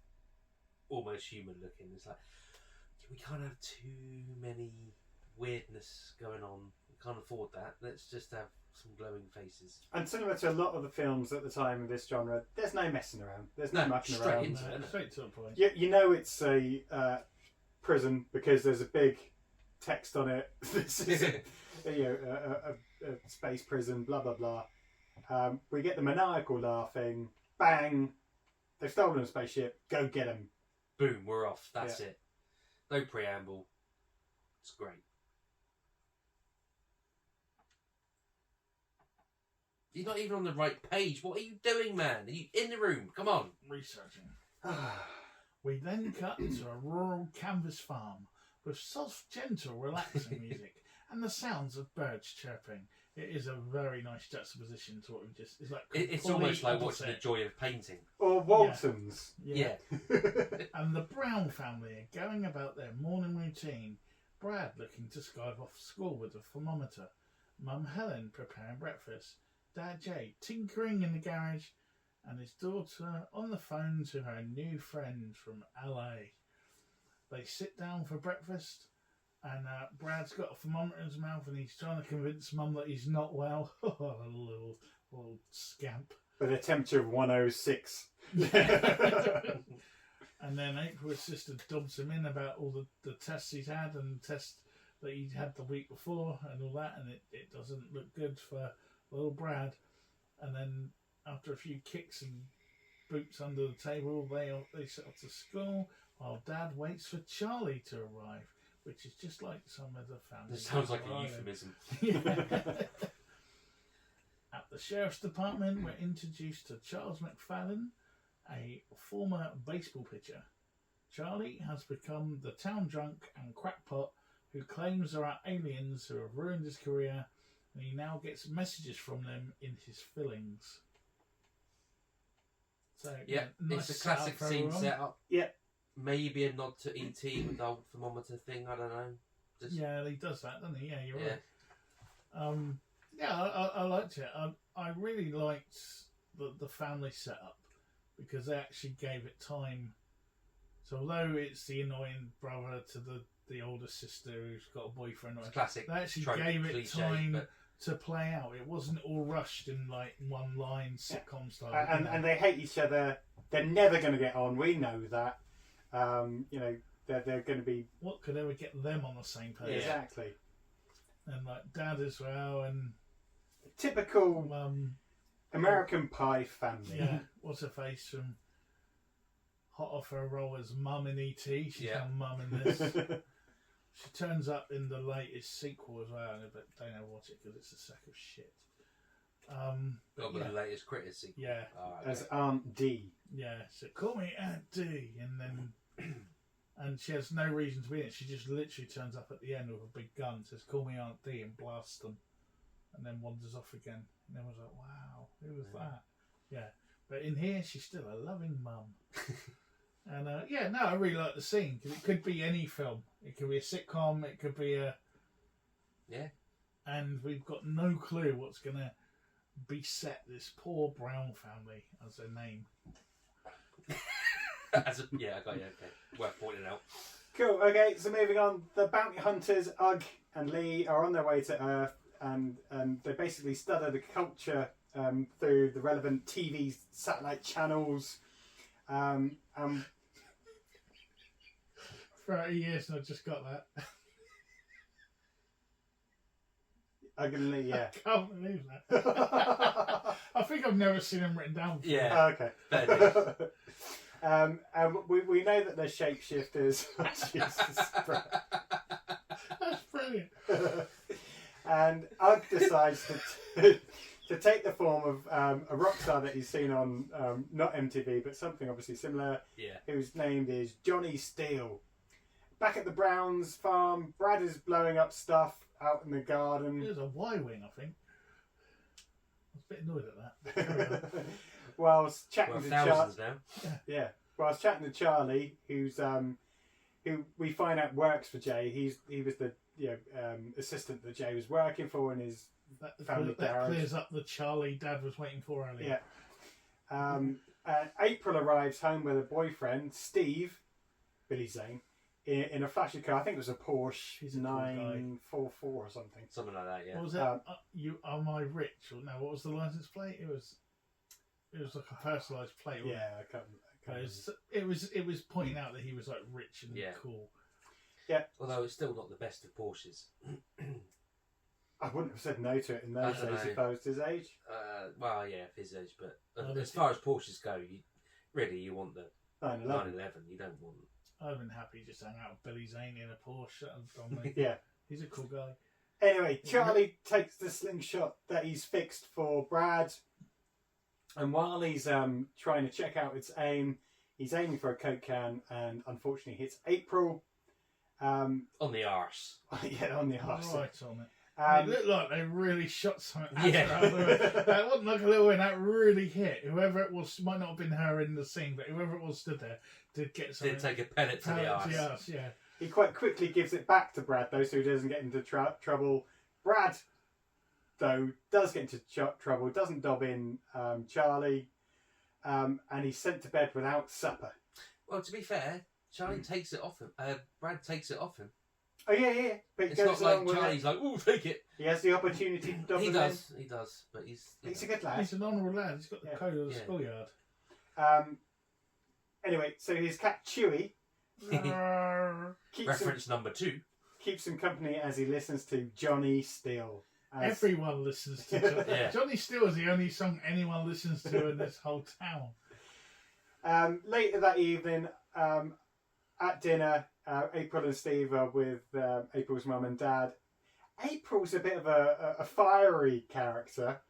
almost human looking. It's like we can't have too many weirdness going on. We can't afford that. Let's just have some glowing faces. And similar to a lot of the films at the time of this genre, there's no messing around. There's no No, mucking straight around. into No, straight to the point. You know it's a prison because there's a big text on it. This is a space prison, blah blah blah. We get the maniacal laughing. Bang! They've stolen a spaceship. Go get them. Boom, we're off. That's it. No preamble. It's great. You're not even on the right page. What are you doing, man? Are you in the room? Come on. Researching. We then cut to a rural canvas farm with soft, gentle, relaxing music and the sounds of birds chirping. It is a very nice juxtaposition to what we just... It's almost like watching the joy of painting. Or Walton's. Yeah. And the Brown family are going about their morning routine. Brad looking to skive off school with a thermometer. Mum Helen preparing breakfast. Dad Jay tinkering in the garage. And his daughter on the phone to her new friend from LA. They sit down for breakfast. And Brad's got a thermometer in his mouth and he's trying to convince Mum that he's not well. Oh, little scamp. With a temperature of 106. And then April's sister dubs him in about all the tests he's had and tests that he'd had the week before and all that. And it doesn't look good for little Brad. And then after a few kicks and boots under the table, they set off to school while Dad waits for Charlie to arrive. Which is just like some of the families. This sounds like a euphemism. At the Sheriff's Department, we're introduced to Charles McFadden, a former baseball pitcher. Charlie has become the town drunk and crackpot who claims there are aliens who have ruined his career, and he now gets messages from them in his fillings. So, it's a classic scene setup. Yeah. Maybe a nod to E.T. with the old thermometer thing, I don't know. Yeah, he does that, doesn't he? Yeah, you're right. Yeah, I liked it. I really liked the family setup because they actually gave it time. So although it's the annoying brother to the older sister who's got a boyfriend, it's classic. They actually trope, gave it cliche, time to play out. It wasn't all rushed in like one line sitcom style. And they hate each other. They're never going to get on. We know that. They're going to be... What could ever get them on the same page? Yeah. Exactly. And like Dad as well, and... Typical American Pie family. Yeah, what's her face from Hot Off Her Roll as Mum in E.T. She's now Mum in this. She turns up in the latest sequel as well, but don't know watch it because it's a sack of shit. The latest Critters sequel. Yeah. As Aunt Dee. Yeah, so call me Aunt Dee, and then... And she has no reason to be in it. She just literally turns up at the end with a big gun, says, call me Aunt Dee, and blasts them. And then wanders off again. And everyone's like, wow, who was that? Yeah. But in here, she's still a loving mum. And, I really like the scene. Because it could be any film. It could be a sitcom. It could be a... Yeah. And we've got no clue what's going to beset this poor Brown family as their name. I got you, okay. Worth pointing out. Cool, okay, so moving on. The bounty hunters, Ugg and Lee, are on their way to Earth, and they basically study the culture through the relevant TV satellite channels. 30 years and I just got that. Ugg and Lee, yeah. I can't believe that. I think I've never seen them written down before. Yeah. Okay. And we know that they're shapeshifters. Jesus Christ. That's brilliant. And Ugg decides to take the form of a rock star that he's seen on not MTV but something obviously similar. Yeah. Whose name is Johnny Steele. Back at the Browns farm, Brad is blowing up stuff out in the garden. There's a Y-wing, I think. I was a bit annoyed at that. Whilst chatting to thousands now. Yeah. Whilst chatting to Charlie, who we find out works for Jay. He was the assistant that Jay was working for in his family that garage. clears up the Charlie Dad was waiting for earlier. Yeah. April arrives home with her boyfriend Steve, Billy Zane, in a flashy car. I think it was a Porsche. He's a 944 or something. Something like that, yeah. What was it? You Am I Rich? Or no, what was the license plate? It was like a personalised plate. Yeah, I can't it was pointing out that he was like rich and cool. Yeah. Although it's still not the best of Porsches. I wouldn't have said no to it in those I don't days know. if I was his age. Well, yeah, if his age, but Oh, as far as Porsches go, you want the 911. 911. You don't want. I've been happy just hang out with Billy Zane in a Porsche and from me. Yeah. He's a cool guy. Anyway, Charlie takes the slingshot that he's fixed for Brad, and while he's trying to check out its aim, he's aiming for a Coke can, and unfortunately hits April. On the arse. Yeah, on the arse. Right on it. It looked like they really shot something at her. That wasn't like a little win. That really hit. Whoever it was, might not have been her in the scene, but whoever it was stood there did get something. Did take a pellet to the arse. Yeah. He quite quickly gives it back to Brad, though, so he doesn't get into trouble. Brad, though, does get into trouble, doesn't dob in Charlie, and he's sent to bed without supper. Well, to be fair, Charlie takes it off him. Brad takes it off him. Oh, yeah. But It's goes not like along with Charlie's like, "Ooh, take it." He has the opportunity to dob He him does, but he's He's a good lad. He's an honourable lad. He's got the code of the schoolyard. Anyway, so his cat Chewy reference number 2. keeps him company as he listens to Johnny Steele. Everyone listens to Johnny. Yeah. Johnny Steele is the only song anyone listens to in this whole town. Later that evening, at dinner, April and Steve are with April's mum and dad. April's a bit of a fiery character.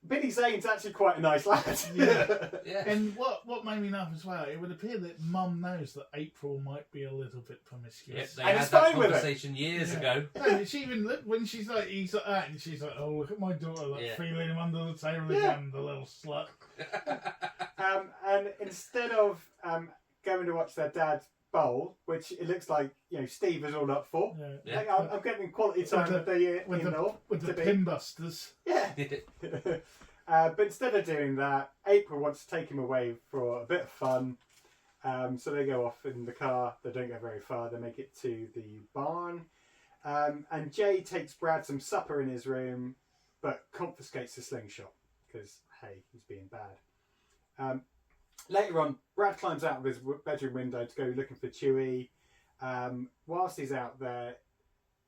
Billy Zane's actually quite a nice lad. Yeah. And what made me laugh as well, it would appear that Mum knows that April might be a little bit promiscuous. Yep, they And had it's that fine with it. conversation years ago. No, she even when she's like, he's like that, and she's like, "Oh, look at my daughter, like feeling him under the table again, the little slut." And instead of going to watch their dad bowl, which it looks like Steve is all up for. Yeah. Like, I'm getting quality time with the pin busters. Yeah. But instead of doing that, April wants to take him away for a bit of fun. So they go off in the car. They don't go very far. They make it to the barn. And Jay takes Brad some supper in his room, but confiscates the slingshot because, hey, he's being bad. Later on, Brad climbs out of his bedroom window to go looking for Chewie. Whilst he's out there,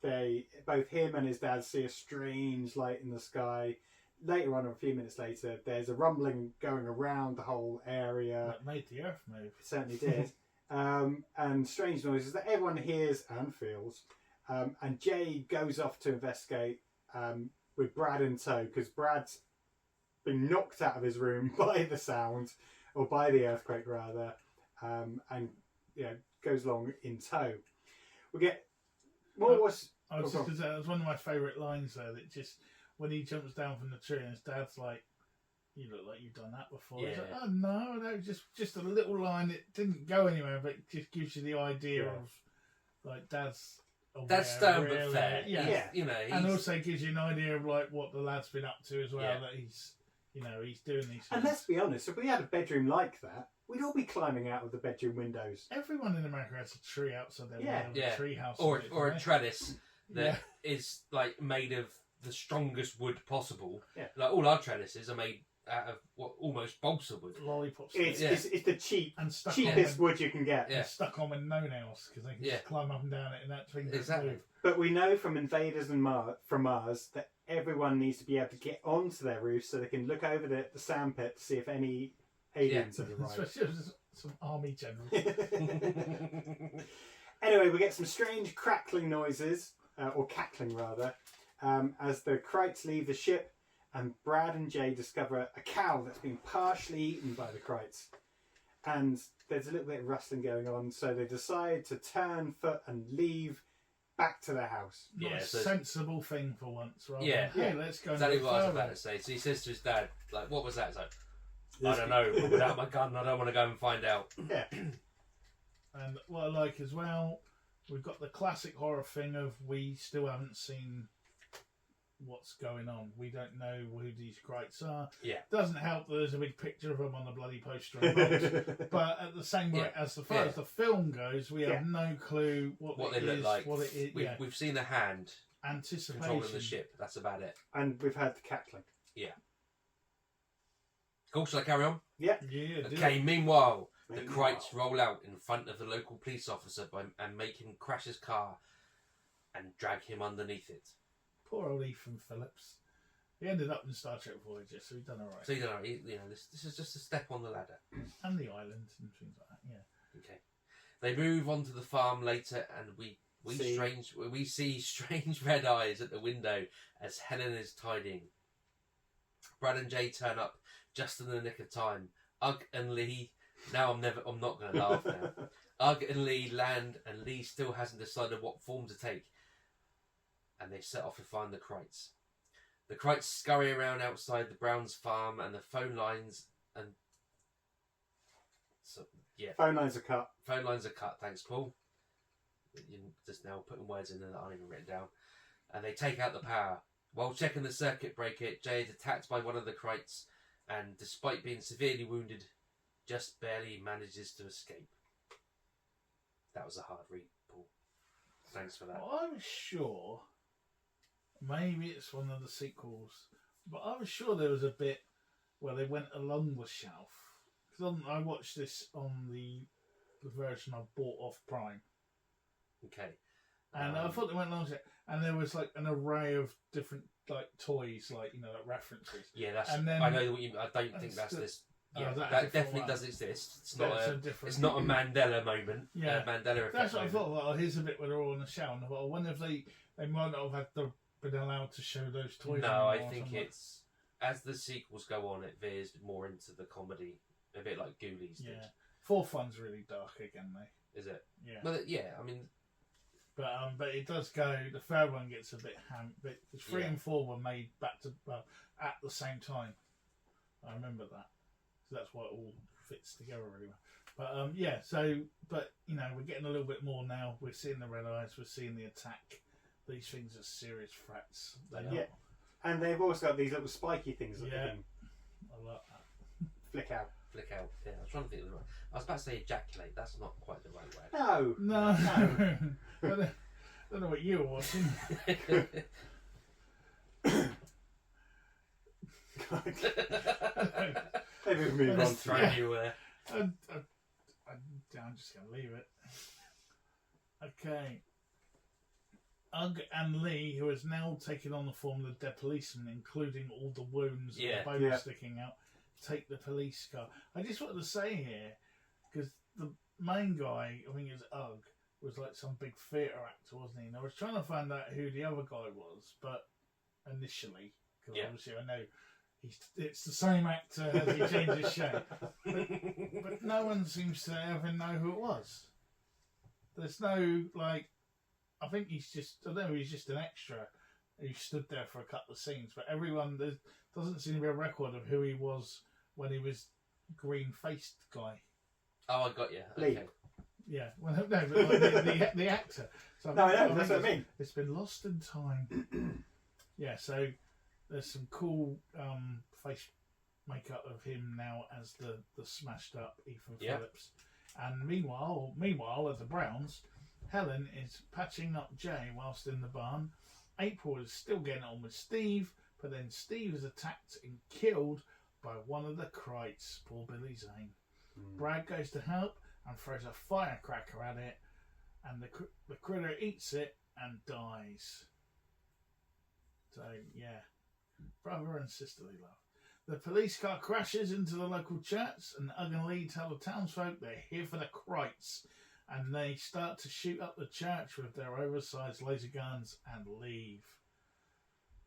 both him and his dad see a strange light in the sky. Later on, a few minutes later, there's a rumbling going around the whole area. That made the earth move. It certainly did. And strange noises that everyone hears and feels. And Jay goes off to investigate with Brad in tow, because Brad's been knocked out of his room by the sound, or by the earthquake rather, and goes along in tow. We get more. I was just going to say, that was one of my favourite lines there. That just when he jumps down from the tree and his dad's like, "You look like you've done that before." Yeah. He's like, "Oh no, that was just a little line. It didn't go anywhere, but it just gives you the idea of like dad's." That's stern but fair. Yeah. He's, and also gives you an idea of like what the lad's been up to as well. Yeah. That he's doing these things. And let's be honest, if we had a bedroom like that, we'd all be climbing out of the bedroom windows. Everyone in America has a tree outside their window, a tree house, or a trellis that is like made of the strongest wood possible. Yeah. Like all our trellises are made out of almost balsa wood. Lollipops. It's the cheapest wood you can get. Yeah. Stuck on with no nails because they can just climb up and down it and that thing doesn't move. But we know from Invaders from Mars that everyone needs to be able to get onto their roof so they can look over the sandpit to see if any aliens have arrived. Especially some army general. Anyway, we get some strange crackling noises, or cackling rather, as the Krites leave the ship, and Brad and Jay discover a cow that's been partially eaten by the Krites. And there's a little bit of rustling going on, so they decide to turn foot and leave back to their house. Not a sensible thing for once, right? Yeah. Hey, let's go. Exactly what I was about to say. So he says to his dad, like, "What was that?" He's like, "I don't know. But without my gun, I don't want to go and find out." Yeah. And what I like as well, we've got the classic horror thing of we still haven't seen what's going on. We don't know who these Krites are. Yeah. Doesn't help that there's a big picture of them on the bloody poster. But at the same way, as far as the film goes, we have no clue what they look like. What it is. We've seen a hand controlling the ship. That's about it. And we've heard the cackling. Yeah. Cool. Shall I carry on? Yeah. Okay. Meanwhile, the Krites roll out in front of the local police officer and make him crash his car and drag him underneath it. poor old Ethan Phillips. He ended up in Star Trek Voyager, so he's done all right. So this is just a step on the ladder. And the island and things like that. Yeah. Okay. They move onto the farm later, and we see strange red eyes at the window as Helen is tidying. Brad and Jay turn up just in the nick of time. Ugg and Lee. I'm not going to laugh now. Ugg and Lee land, and Lee still hasn't decided what form to take. And they set off to find the Krites. The Krites scurry around outside the Browns' farm, and the phone lines and phone lines are cut. Phone lines are cut. Thanks, Paul. You're just now putting words in there that aren't even written down. And they take out the power. While checking the circuit breaker, Jay is attacked by one of the Krites, and despite being severely wounded, just barely manages to escape. That was a hard read, Paul. Thanks for that. Well, I was sure, maybe it's one of the sequels, but I was sure there was a bit where they went along the shelf. Because I watched this on the version I bought off Prime. Okay. And I thought they went along the shelf, and there was like an array of different like toys, like like references. Yeah, that's. And then, I know what you. I don't think that's this. Yeah, that definitely does exist. It's not It's not a Mandela moment. Yeah, Mandela effect. That's what I thought. Well, here's a bit where they're all on the show, and I thought, I wonder if they might not have been allowed to show those toys. No, I think it's as the sequels go on, it veers more into the comedy, a bit like Ghoulies did. Yeah, fourth one's really dark again, though. Is it? Yeah. Well, yeah. I mean, but it does go. The third one gets a bit but 3 and 4 were made back to at the same time. I remember that. So that's why it all fits together really well. But so we're getting a little bit more now. We're seeing the red eyes. We're seeing the attack. These things are serious threats. Yeah, and they've also got these little spiky things that they can I like that. flick out. Yeah, I was trying to think of the right. I was about to say ejaculate. That's not quite the right word. No. I don't know what you were watching. Maybe we move on through you. I'm just going to leave it. Okay. Ugg and Lee, who has now taken on the form of the dead policeman, including all the wounds and the bones sticking out, take the police car. I just wanted to say here, because the main guy, I think it's Ugg, was like some big theatre actor, wasn't he? And I was trying to find out who the other guy was, but initially, because obviously I know it's the same actor as he changed his shape, but no one seems to ever know who it was. There's no, I think he's just an extra who stood there for a couple of scenes, but there doesn't seem to be a record of who he was when he was green-faced guy. Oh, I got you. Lee. Okay. Yeah, well, no, but the actor. So no, I know, that's what I mean. It's been lost in time. Yeah, so there's some cool face makeup of him now as the smashed up Ethan Phillips. And meanwhile, at the Browns, Helen is patching up Jay whilst in the barn. April is still getting on with Steve, but then Steve is attacked and killed by one of the Krites, poor Billy Zane. Brad goes to help and throws a firecracker at it, and the critter eats it and dies. So, yeah, brother and sisterly love. The police car crashes into the local church, and Ugg and Lee tell the townsfolk they're here for the Krites, and they start to shoot up the church with their oversized laser guns and leave.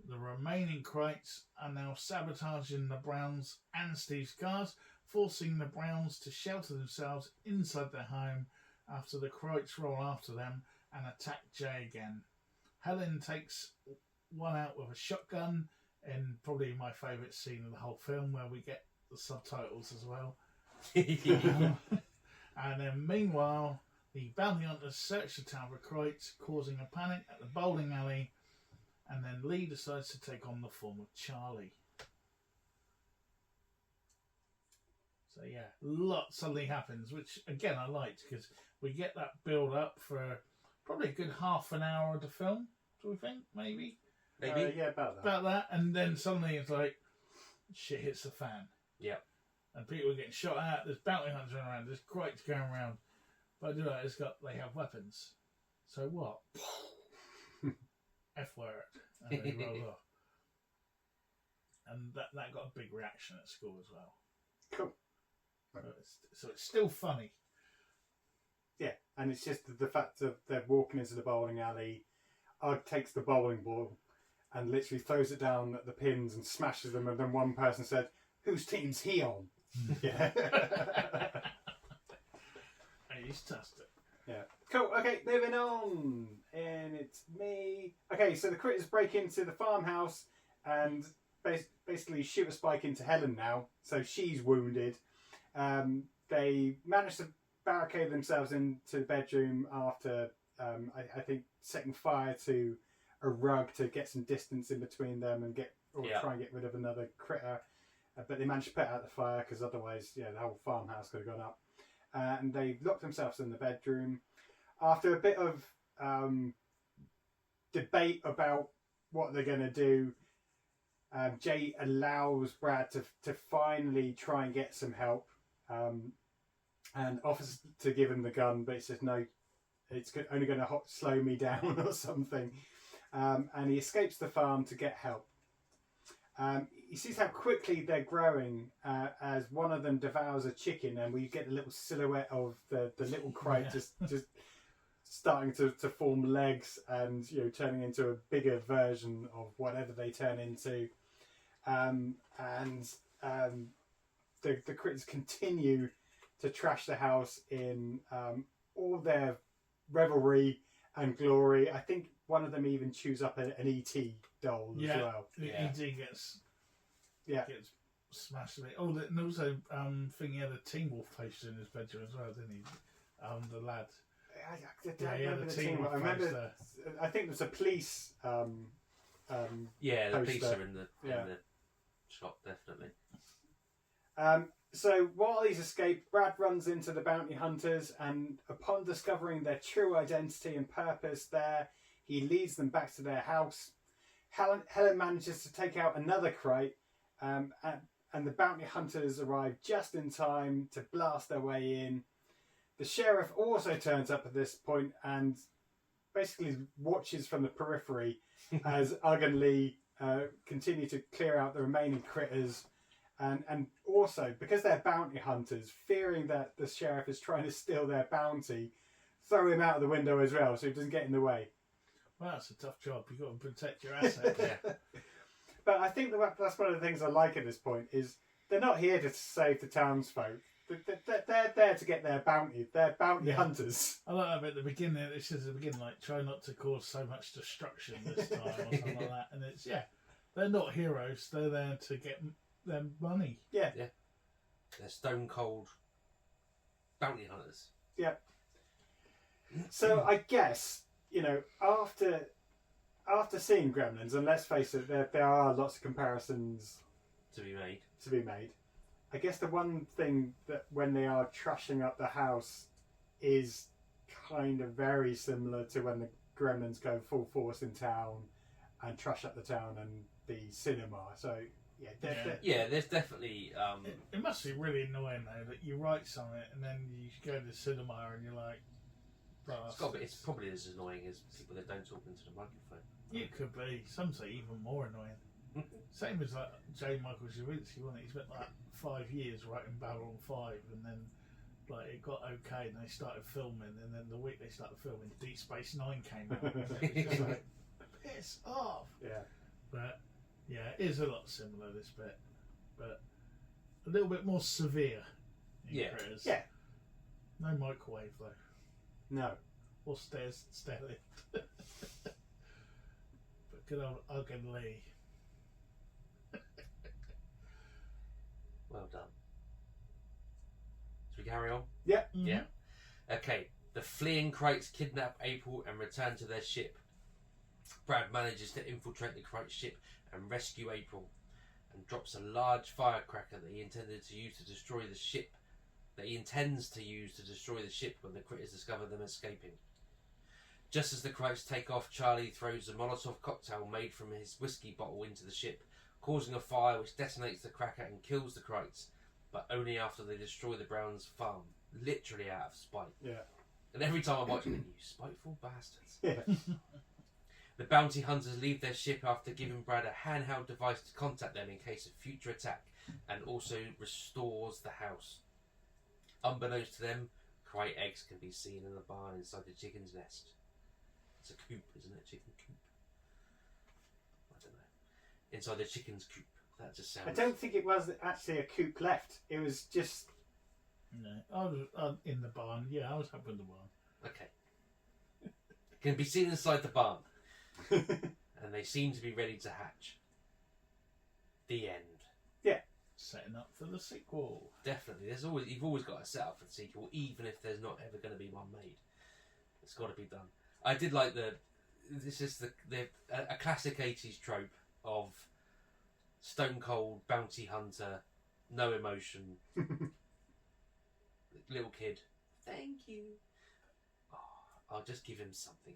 The remaining Krites are now sabotaging the Browns and Steve's cars, forcing the Browns to shelter themselves inside their home after the Krites roll after them and attack Jay again. Helen takes one out with a shotgun in probably my favourite scene of the whole film, where we get the subtitles as well. And then meanwhile, the bounty hunters search the town for Krites, causing a panic at the bowling alley, and then Lee decides to take on the form of Charlie. So yeah, lots suddenly happens, which again I liked, because we get that build up for probably a good half an hour of the film. Do we think? Maybe. Yeah, about that. And then suddenly it's like shit hits the fan. Yeah. And people are getting shot at. There's bounty hunters running around. There's Krites going around. But they have weapons. So what? F word. and they roll off. And that got a big reaction at school as well. Cool. So it's still funny. Yeah, and it's just the fact that they're walking into the bowling alley. Ugg takes the bowling ball and literally throws it down at the pins and smashes them, and then one person said, "Whose team's he on?" Yeah. He's touched it. Yeah. Cool. Okay, moving on. And it's me. Okay, so the critters break into the farmhouse and basically shoot a spike into Helen now. So she's wounded. They manage to barricade themselves into the bedroom after, I think, setting fire to a rug to get some distance in between them and try and get rid of another critter. But they managed to put out the fire because otherwise, the whole farmhouse could have gone up. And they locked themselves in the bedroom. After a bit of debate about what they're going to do, Jay allows Brad to finally try and get some help, and offers to give him the gun, but he says no, it's only going to slow me down or something. And he escapes the farm to get help. He sees how quickly they're growing as one of them devours a chicken, and we get a little silhouette of the little crate just starting to form legs and turning into a bigger version of whatever they turn into. The critters continue to trash the house in all their revelry and glory. I think one of them even chews up an E.T. doll as well. E.T. gets smashed. Oh, and also, he had a Teen Wolf poster in his bedroom as well, didn't he? The lad. I remember the Teen Wolf. I remember. I think there's a police. The police are in the shop, definitely. So while he's escaped, Brad runs into the bounty hunters, and upon discovering their true identity and purpose there, he leads them back to their house. Helen manages to take out another crate, and the bounty hunters arrive just in time to blast their way in. The sheriff also turns up at this point and basically watches from the periphery as Ugg and Lee continue to clear out the remaining critters. And also, because they're bounty hunters, fearing that the sheriff is trying to steal their bounty, throw him out of the window as well so he doesn't get in the way. Well, that's a tough job. You've got to protect your assets. But I think that's one of the things I like at this point is they're not here to save the townsfolk. They're there to get their bounty. They're bounty hunters. I like that bit at the beginning. It says at the beginning, like, try not to cause so much destruction this time or something like that. And it's, they're not heroes. They're there to get them money. Yeah. They're stone cold bounty hunters. Yeah. So I guess, after seeing Gremlins, and let's face it, there are lots of comparisons to be made. I guess the one thing that when they are trashing up the house is kind of very similar to when the Gremlins go full force in town and trash up the town and the cinema. So there's definitely. It must be really annoying though that you write something and then you go to the cinema and you're like, it's probably as annoying as people that don't talk into the microphone. It could be. Some say even more annoying. Same as like J. Michael Straczynski, wasn't it? He spent like 5 years writing Babylon 5, and then like it got okay, and they started filming, and then the week they started filming, Deep Space Nine came out. And it was just like, piss off. Yeah. But it is a lot similar this bit, but a little bit more severe. In Critters. Yeah. No microwave though. No. Or stair lift. But good old Ugg and Lee. Well done. Should we carry on? Yeah. Mm-hmm. Yeah. Okay. The fleeing Krites kidnap April and return to their ship. Brad manages to infiltrate the Krite ship and rescue April, and drops a large firecracker that he intends to use to destroy the ship when the critters discover them escaping. Just as the Krites take off, Charlie throws a Molotov cocktail made from his whiskey bottle into the ship, causing a fire which detonates the cracker and kills the Krites, but only after they destroy the Browns' farm, literally out of spite. Yeah. And every time I watch it, you spiteful bastards. Yeah. The bounty hunters leave their ship after giving Brad a handheld device to contact them in case of future attack, and also restores the house. Unbeknownst to them, Cry eggs can be seen in the barn inside the chicken's nest. It's a coop, isn't it? Chicken coop. I don't know. Inside the chicken's coop. That just sounds. I don't think it was actually a coop left. It was just. No, I was in the barn. Yeah, I was up in the barn. Okay. Can be seen inside the barn, and they seem to be ready to hatch. The end. Yeah. Setting up for the sequel. Definitely. You've always got to set up for the sequel, even if there's not ever going to be one made. It's got to be done. I did like this is a classic 80s trope of stone cold bounty hunter, no emotion, little kid. Thank you. Oh, I'll just give him something.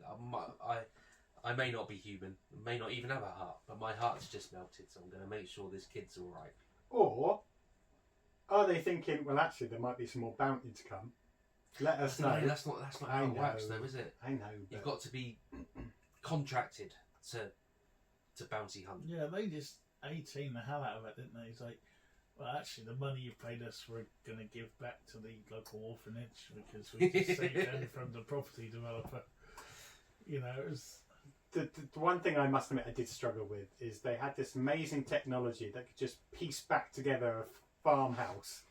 I may not be human, may not even have a heart, but my heart's just melted, so I'm going to make sure this kid's all right. Or are they thinking, well, actually, there might be some more bounty to come? Let us know. No, that's not how it works, though, is it? I know. But... You've got to be contracted to bounty hunt. Yeah, they just 18 the hell out of it, didn't they? It's like, well, actually, the money you paid us, we're going to give back to the local orphanage because we just saved them from the property developer. You know, it was... The one thing I must admit I did struggle with is they had this amazing technology that could just piece back together a farmhouse,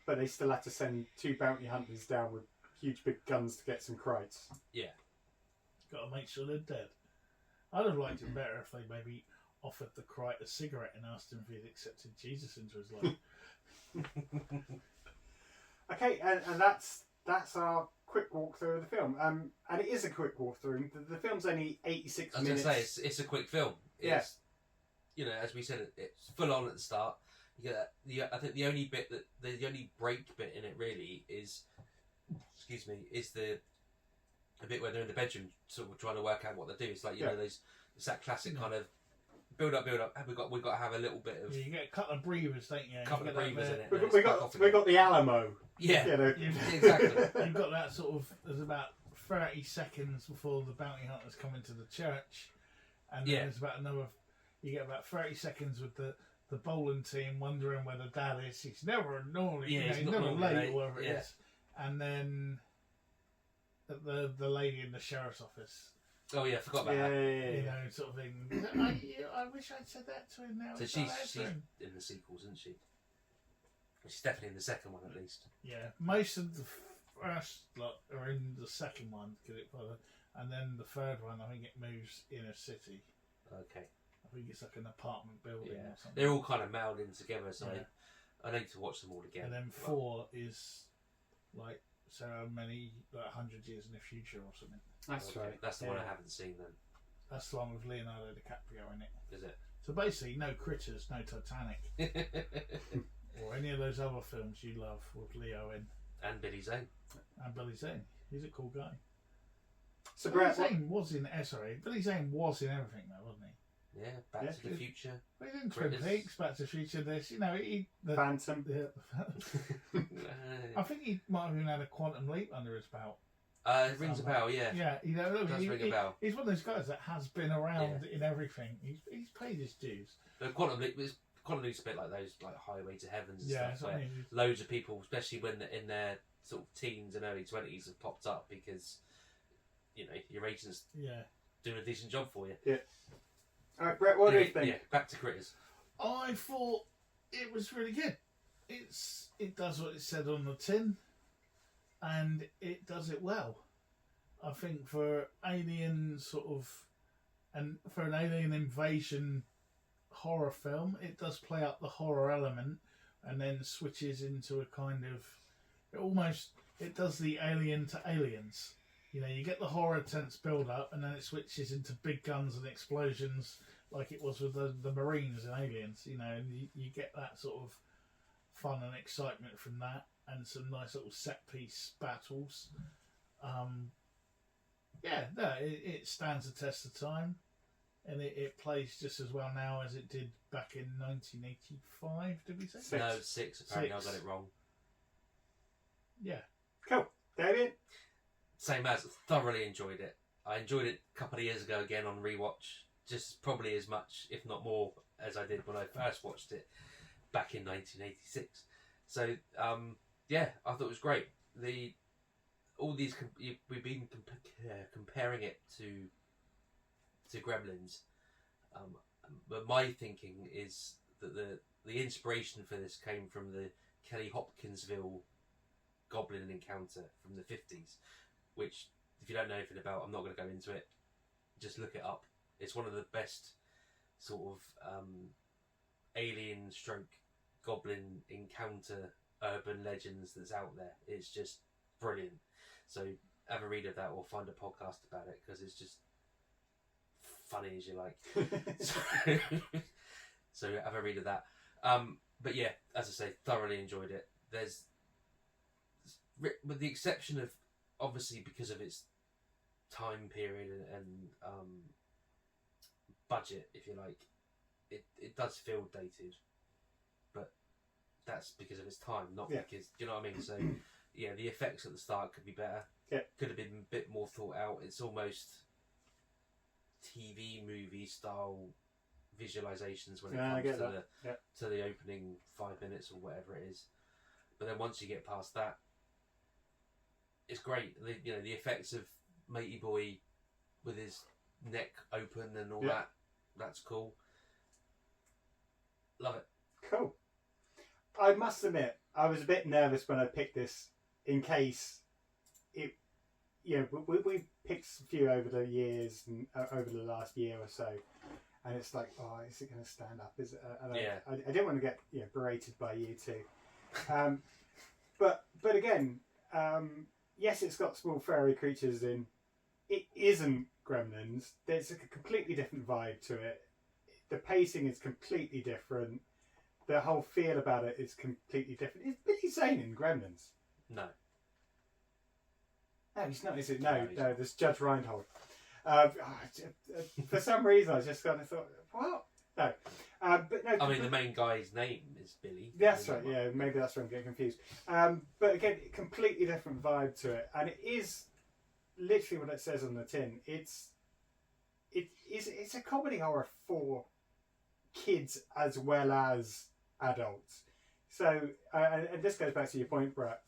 but they still had to send 2 bounty hunters down with huge big guns to get some crates. Yeah. Got to make sure they're dead. I'd have liked it better if they maybe offered the Crite a cigarette and asked him if he'd accepted Jesus into his life. Okay, and that's our quick walkthrough of the film. And it is a quick walkthrough. The film's only 86 minutes. I was going to say, it's a quick film. It's, you know, as we said, it's full on at the start. I think the only break bit in it really is, is the bit where they're in the bedroom sort of trying to work out what they do. It's like, you know, it's that classic kind of build up. We've got to have a little bit of. Yeah, you get a couple of breathers, don't you? A couple of breathers in it. We got the Alamo. Yeah, you know. Exactly. You've got that sort of. There's about 30 seconds before the bounty hunters come into the church, and then there's about another. You get about 30 seconds with the bowling team wondering where the dad is. He's never normally, he's never late or whatever it is. And then the lady in the sheriff's office. Oh yeah, I forgot about that. You know, sort of thing. I wish I'd said that to him now. So she's in the sequels, isn't she? She's definitely in the second one at least. Yeah, most of the first lot are in the second one, and then the third one, I think it moves in a city. Okay. I think it's like an apartment building or something. They're all kind of melding together, so I need to watch them all again. And then 4 is like so many, like 100 years in the future or something. That's right. That's the one I haven't seen then. That's the one with Leonardo DiCaprio in it. Is it? So basically, no Critters, no Titanic, or any of those other films you love with Leo in. And Billy Zane. And Billy Zane. He's a cool guy. So Billy Zane was in. Billy Zane was in everything though, wasn't he? Yeah, Back to the Future. Well, he's in Twin Peaks, Back to the Future. This, you know, Phantom. I think he might have even had a Quantum Leap under his belt. It rings a bell, yeah. Yeah, you know, it does ring a bell. He's one of those guys that has been around in everything. He's paid his dues. Quantum Leap's a bit like those, like Highway to Heavens and stuff, where mean. loads of people, especially when they're in their sort of teens and early 20s, have popped up because, you know, your agent's doing a decent job for you. Yeah. All right, Brett, what do you think? Yeah, back to Critters. I thought it was really good. It does what it said on the tin, and it does it well. I think for alien and for an alien invasion horror film, it does play up the horror element, and then switches into a kind of it does the Alien to Aliens. You know, you get the horror tense build up, and then it switches into big guns and explosions, like it was with the Marines and Aliens. You know, and you get that sort of fun and excitement from that, and some nice little set piece battles. It stands the test of time, and it plays just as well now as it did back in 1985. Did we say? 6. No, 6. Apparently, I got it wrong. Yeah. Cool, David. Same as thoroughly enjoyed it. I enjoyed it a couple of years ago again on rewatch, just probably as much, if not more, as I did when I first watched it back in 1986. So yeah, I thought it was great. All these we've been comparing it to Gremlins, but my thinking is that the inspiration for this came from the Kelly Hopkinsville Goblin encounter from the 50s, which, if you don't know anything about, I'm not going to go into it. Just look it up. It's one of the best sort of alien stroke goblin encounter urban legends that's out there. It's just brilliant. So have a read of that or find a podcast about it, because it's just funny as you like. So have a read of that. But yeah, as I say, thoroughly enjoyed it. There's, with the exception of, obviously because of its time period and budget, if you like, it does feel dated, but that's because of its time, not because, do you know what I mean? So yeah, the effects at the start could be better. Yeah, could have been a bit more thought out. It's almost TV movie style visualizations when it comes to the opening 5 minutes or whatever it is. But then once you get past that, it's great. The effects of Matey Boy with his neck open and all that, that's cool. Love it. Cool. I must admit, I was a bit nervous when I picked this, in case it, we picked a few over the years and over the last year or so, and it's like, oh, is it going to stand up? Is it? I didn't want to get berated by you two. But again, yes, it's got small furry creatures in. It isn't Gremlins. There's a completely different vibe to it. The pacing is completely different. The whole feel about it is completely different. Is Billy Zane in Gremlins? No. No, he's not, is it? No, there's Judge Reinhold. For some reason, I just kind of thought, what? No. But no. I mean, the main guy's name is Billy. That's right, yeah. Maybe that's where I'm getting confused. But again, completely different vibe to it. And it is literally what it says on the tin. It's a comedy horror for kids as well as adults. So, and this goes back to your point, Brett.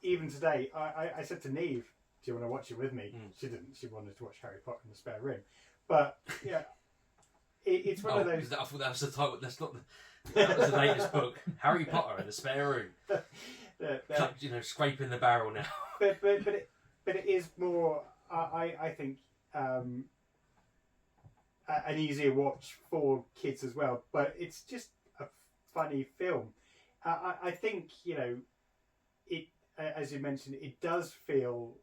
Even today, I said to Neve, "Do you want to watch it with me?" She didn't. She wanted to watch Harry Potter in the spare room. But yeah, it's one of those. I thought that was the title. That was the latest book, Harry Potter in the spare room. Scraping the barrel now. But it is more. I think. An easier watch for kids as well, but it's just a funny film. I think it, as you mentioned, it does feel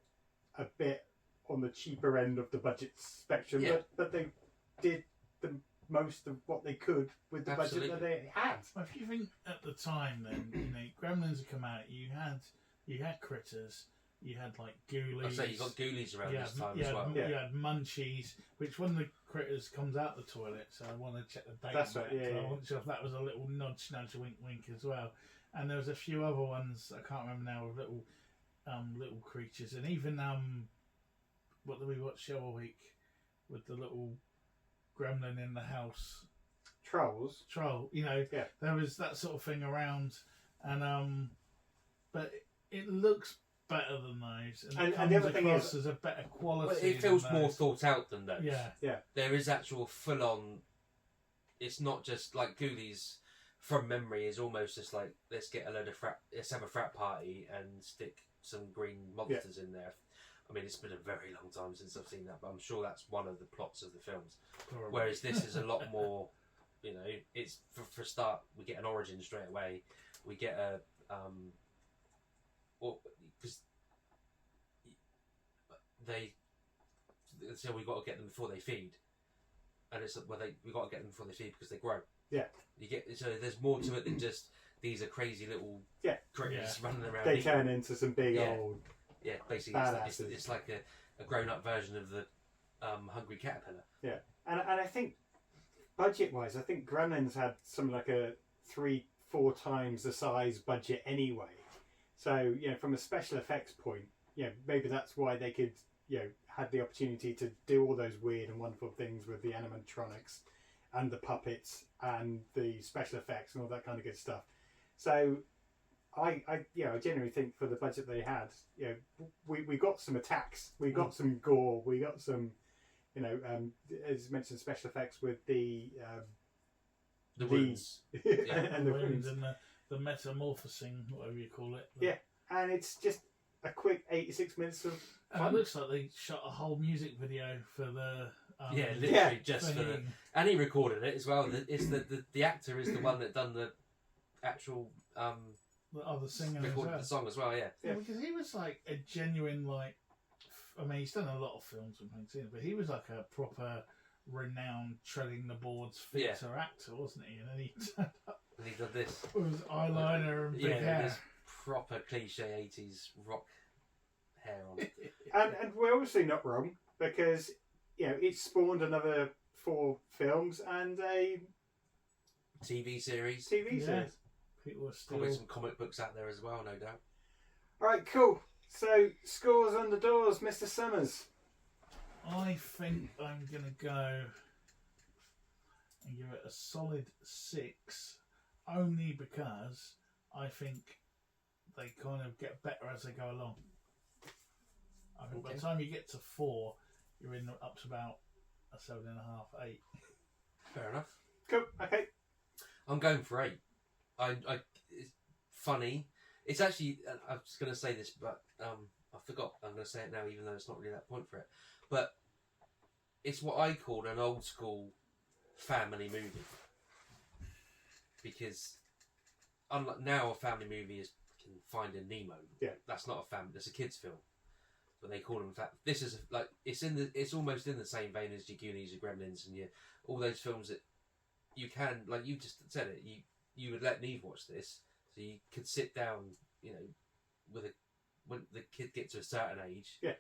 a bit on the cheaper end of the budget spectrum, but they did the most of what they could with the budget that they had. Well, if you think at the time, then Gremlins had come out, you had Critters. You had like Ghoulies. I say you got Ghoulies around this time as well. You had Munchies, which one of the critters comes out the toilet, so I want to check the date. That's right. Yeah, I wasn't sure if that was a little nudge, wink, wink as well. And there was a few other ones I can't remember now with little creatures, and even what did we watch the other week with the little gremlin in the house? Troll. There was that sort of thing around, and but it looks better than those, and the other thing is, there's a better quality. Well, it feels more thought out than those. Yeah. There is actual full on. It's not just like Ghoulies. From memory, is almost just like, let's have a frat party and stick some green monsters in there. I mean, it's been a very long time since I've seen that, but I'm sure that's one of the plots of the films. Probably. Whereas this is a lot more. It's for a start, we get an origin straight away. We get a because so we got to get them before they feed, and it's we got to get them before they feed because they grow. Yeah, so there's more to it than just these are crazy little critters running around. They turn into some big old basically it's like a grown up version of the hungry caterpillar. Yeah, and I think budget wise, I think Gremlins had something like a 3-4 times the size budget anyway. So from a special effects point, maybe that's why they could, had the opportunity to do all those weird and wonderful things with the animatronics and the puppets and the special effects and all that kind of good stuff. So I genuinely think for the budget they had, we got some attacks, we got some gore, we got some, as mentioned, special effects with the wounds, and the wounds and the metamorphosing, whatever you call it. And it's just a quick 86 minutes of and fun. it looks like they shot a whole music video for the literally just for the, and he recorded it as well. It's the actor is the one that done the actual the other singer recorded the song as well. Yeah, because he was like a genuine he's done a lot of films and things, but he was like a proper renowned treading the boards theatre actor, wasn't he? And then he turned up and he did this with his eyeliner and big hair. This proper cliche 80s rock hair on. and we're obviously not wrong, because it spawned another 4 films and a TV series. People are still... Probably some comic books out there as well, no doubt. Alright, cool. So, scores on the doors, Mr. Summers. I think I'm going to go and give it a solid 6, only because I think they kind of get better as they go along. I think by the time you get to 4, you're in up to about a 7.5, 8. Fair enough. Cool, okay. I'm going for 8. It's funny. It's actually, I was going to say this, but I forgot. I'm going to say it now, even though it's not really that point for it. But it's what I call an old school family movie, because unlike now, a family movie can Finding Nemo. Yeah, that's not a family. That's a kids' film. But they call them this is it's almost in the same vein as your Goonies, your Gremlins, and all those films that you can, like you just said it. You would let Neve watch this, so you could sit down, when the kid gets to a certain age. Yeah.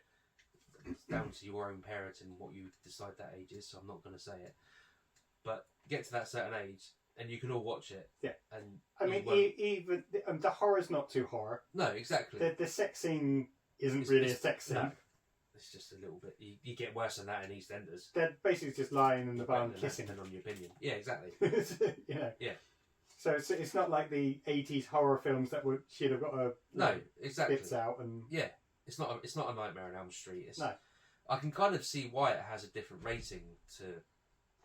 It's down to your own parent and what you decide that age is, so I'm not going to say it. But get to that certain age, and you can all watch it. Yeah. And I mean, even the horror's not too horror. No, exactly. The sex scene isn't really a sex scene. No. It's just a little bit. You get worse than that in EastEnders. They're basically just lying in the barn kissing. Depending on your opinion. Yeah, exactly. Yeah. So it's not like the 80s horror films that she'd have got exactly bits out and it's not a Nightmare on Elm Street. No. I can kind of see why it has a different rating to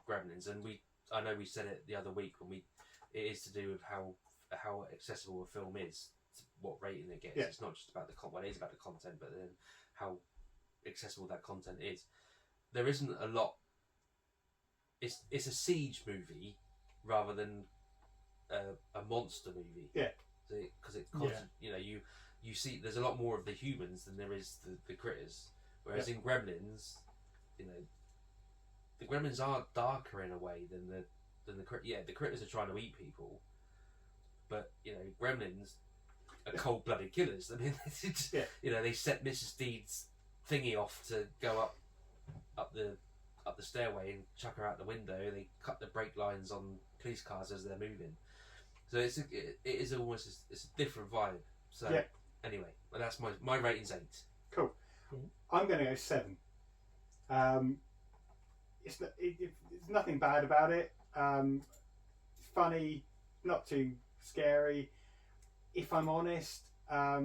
Gremlins, and I know we said it the other week when it is to do with how accessible a film is, what rating it gets. Yeah. It's not just about it is about the content, but then how accessible that content is. There isn't a lot. It's a siege movie rather than a monster movie. Yeah. Because you see there's a lot more of the humans than there is the critters. Whereas in Gremlins, the Gremlins are darker in a way than the critters. Yeah, the critters are trying to eat people, but Gremlins are cold-blooded killers. I mean, they set Mrs. Deed's thingy off to go up the stairway and chuck her out the window. They cut the brake lines on police cars as they're moving. So it is almost it's a different vibe. So anyway, well, that's my rating's 8. Cool. I'm going to go 7. It's nothing bad about it. It's funny, not too scary. If I'm honest, I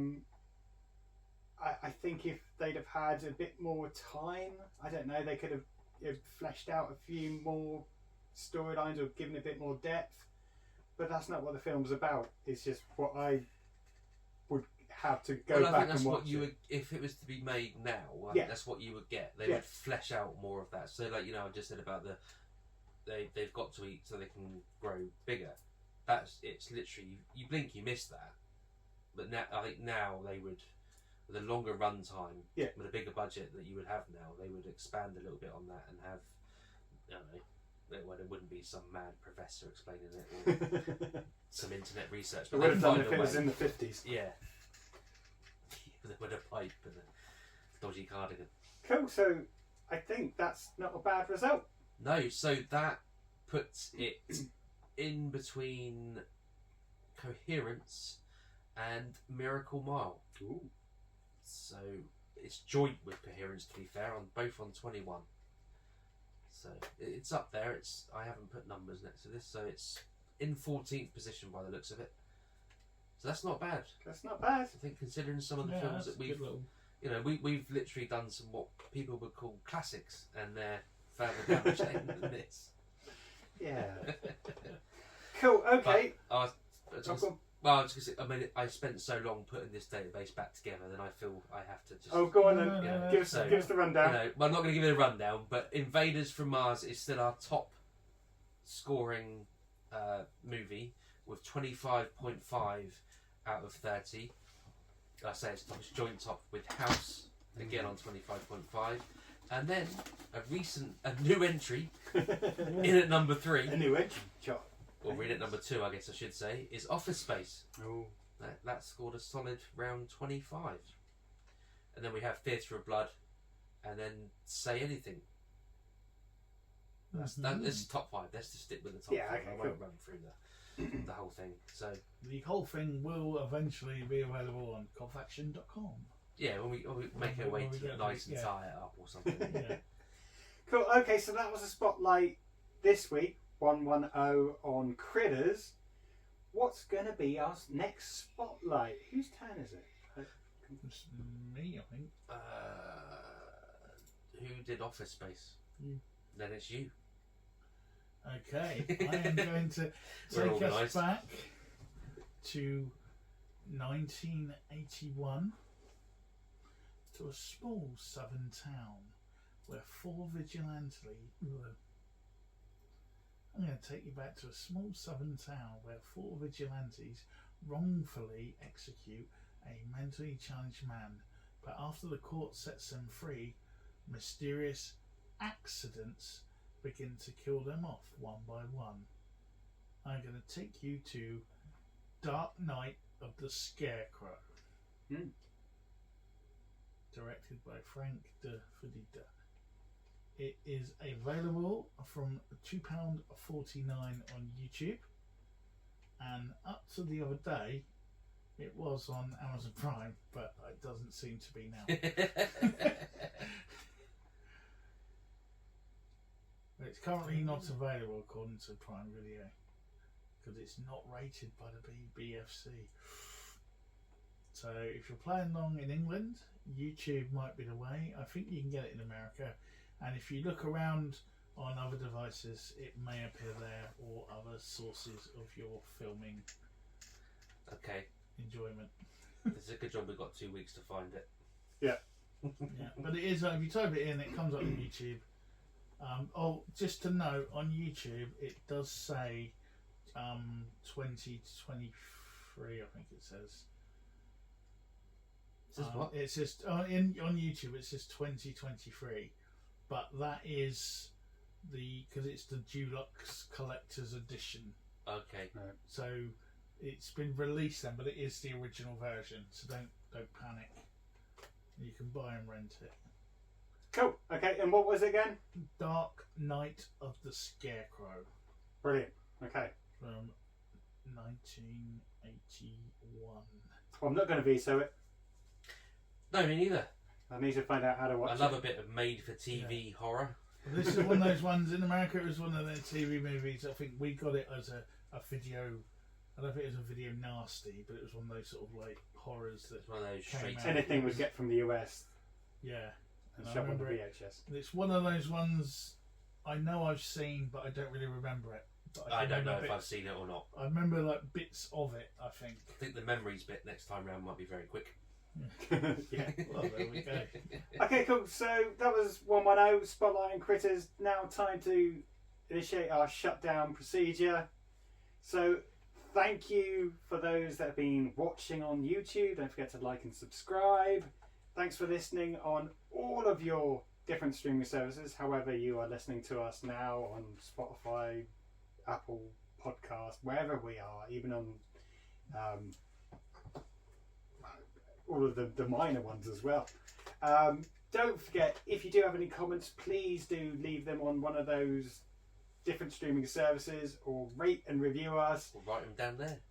think if they'd have had a bit more time, I don't know, they could have fleshed out a few more storylines or given a bit more depth. But that's not what the film's about. It's just what I would have to go back and watch. I think that's what you would, if it was to be made now. I think that's what you would get. They would flesh out more of that. So, like I just said about they've got to eat so they can grow bigger. It's literally you blink, you miss that. But now I think they would, with a longer run time, with a bigger budget that you would have now, they would expand a little bit on that and have, I don't know. Well, it wouldn't be some mad professor explaining it or some internet research. But it would have done if it was in the 50s. Yeah. With a pipe and a dodgy cardigan. Cool, so I think that's not a bad result. No, so that puts it in between Coherence and Miracle Mile. Ooh. So it's joint with Coherence, to be fair, on both on 21. So it's up there. I haven't put numbers next to this, so it's in 14th position by the looks of it. So that's not bad. That's not bad. I think considering some of the films that we've, we've literally done some what people would call classics, and they're further down the chain than this. Yeah. Cool. Okay. But, I was gonna say, I mean, I spent so long putting this database back together, then I feel I have to just. Oh, go on then. Give us the rundown. Well, I'm not going to give it a rundown, but Invaders from Mars is still our top scoring movie with 25.5 out of 30. I say it's joint top with House again on 25.5, and then a new entry in at number 3. A new entry, John. Or in at number 2, I guess I should say, is Office Space. Oh. That scored a solid round 25. And then we have Theatre of Blood, and then Say Anything. That's the top 5. Let's just stick with the top 5. Okay, I won't run through the whole thing. So the whole thing will eventually be available on Confaction.com. Yeah, when we make our way to nice and tie it up or something. Yeah. Cool. Okay, so that was a spotlight this week. 110 on Critters. What's going to be our next spotlight? Whose turn is it? It's me, I think. Who did Office Space? You. Then it's you. Okay, I am going to take us back to 1981 to a small southern town where 4 vigilantes. I'm going to take you back to a small southern town where 4 vigilantes wrongfully execute a mentally challenged man, but after the court sets them free, mysterious accidents begin to kill them off one by one. I'm going to take you to Dark Night of the Scarecrow, directed by Frank de Fedida. It is available from £2.49 on YouTube, and up to the other day it was on Amazon Prime, but it doesn't seem to be now. It's currently not available according to Prime Video because it's not rated by the BFC. So if you're playing along in England, YouTube might be the way. I think you can get it in America. And if you look around on other devices, it may appear there, or other sources of your filming enjoyment. It's a good job we've got 2 weeks to find it. Yeah. Yeah, but it is, if you type it in, it comes up on YouTube. Just to note, on YouTube, it does say 20 to 23, I think it says. It says what? It says, on YouTube, it says 2023. But that is because it's the Deluxe Collector's Edition. Okay. Right. So it's been released then, but it is the original version. So don't panic. You can buy and rent it. Cool. Okay, and what was it again? Dark Night of the Scarecrow. Brilliant. Okay. From 1981. I'm not going to veto it. No, me neither. I need to find out how to watch it. I love a bit of made-for-TV horror. Well, this is one of those ones. In America, it was one of their TV movies. I think we got it as a video. I don't think it was a video nasty, but it was one of those sort of like horrors that one of those straight anything we get from the US. Yeah. And shove on the VHS. It's one of those ones I know I've seen, but I don't really remember it. But I don't know if I've seen it or not. I remember like bits of it, I think. I think the memories bit next time round might be very quick. Yeah. Well, there we go. Okay, cool. So that was 110 Spotlight and Critters. Now time to initiate our shutdown procedure. So thank you for those that have been watching on YouTube. Don't forget to like and subscribe. Thanks for listening on all of your different streaming services, however you are listening to us now, on Spotify, Apple Podcast, wherever we are, even on all of the minor ones as well. Don't forget, if you do have any comments, please do leave them on one of those different streaming services, or rate and review us. We'll write them down there.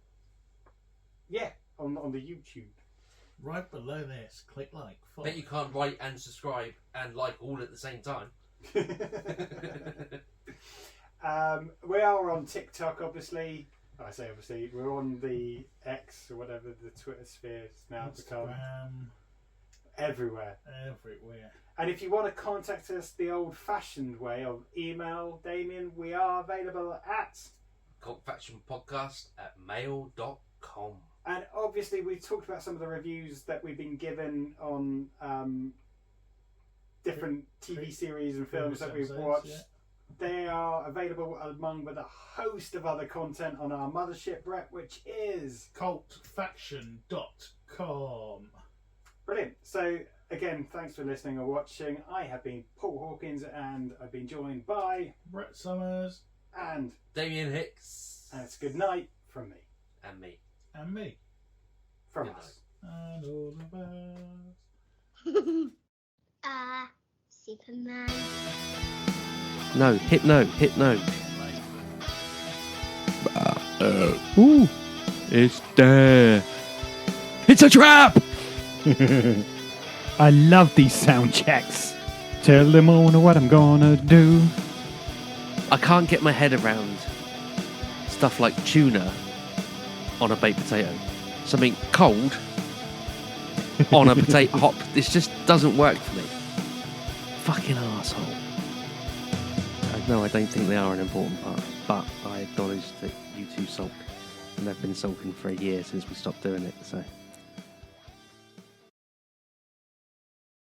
Yeah, on the YouTube Right below this, click like. Follow. Bet you can't write and subscribe and like all at the same time. We are on TikTok, obviously. I say obviously. We're on the X or whatever the Twitter sphere has now become. Everywhere. And if you want to contact us the old-fashioned way of email, Damien, we are available at cultfactionpodcast@mail.com. And obviously, we've talked about some of the reviews that we've been given on different TV series and films that we've watched. Yeah. They are available among with a host of other content on our mothership, Brett, which is cultfaction.com. Brilliant. So, again, thanks for listening or watching. I have been Paul Hawkins, and I've been joined by Brett Summers and Damien Hicks. And it's good night from me. And me. And me. From us. And all of us. Superman. No, hit no. Ooh, it's there. It's a trap! I love these sound checks. Tell them all what I'm gonna do. I can't get my head around stuff like tuna on a baked potato. Something cold on a potato hot. This just doesn't work for me. Fucking arsehole. No, I don't think they are an important part, but I acknowledge that you two sulk, and they've been sulking for a year since we stopped doing it, so...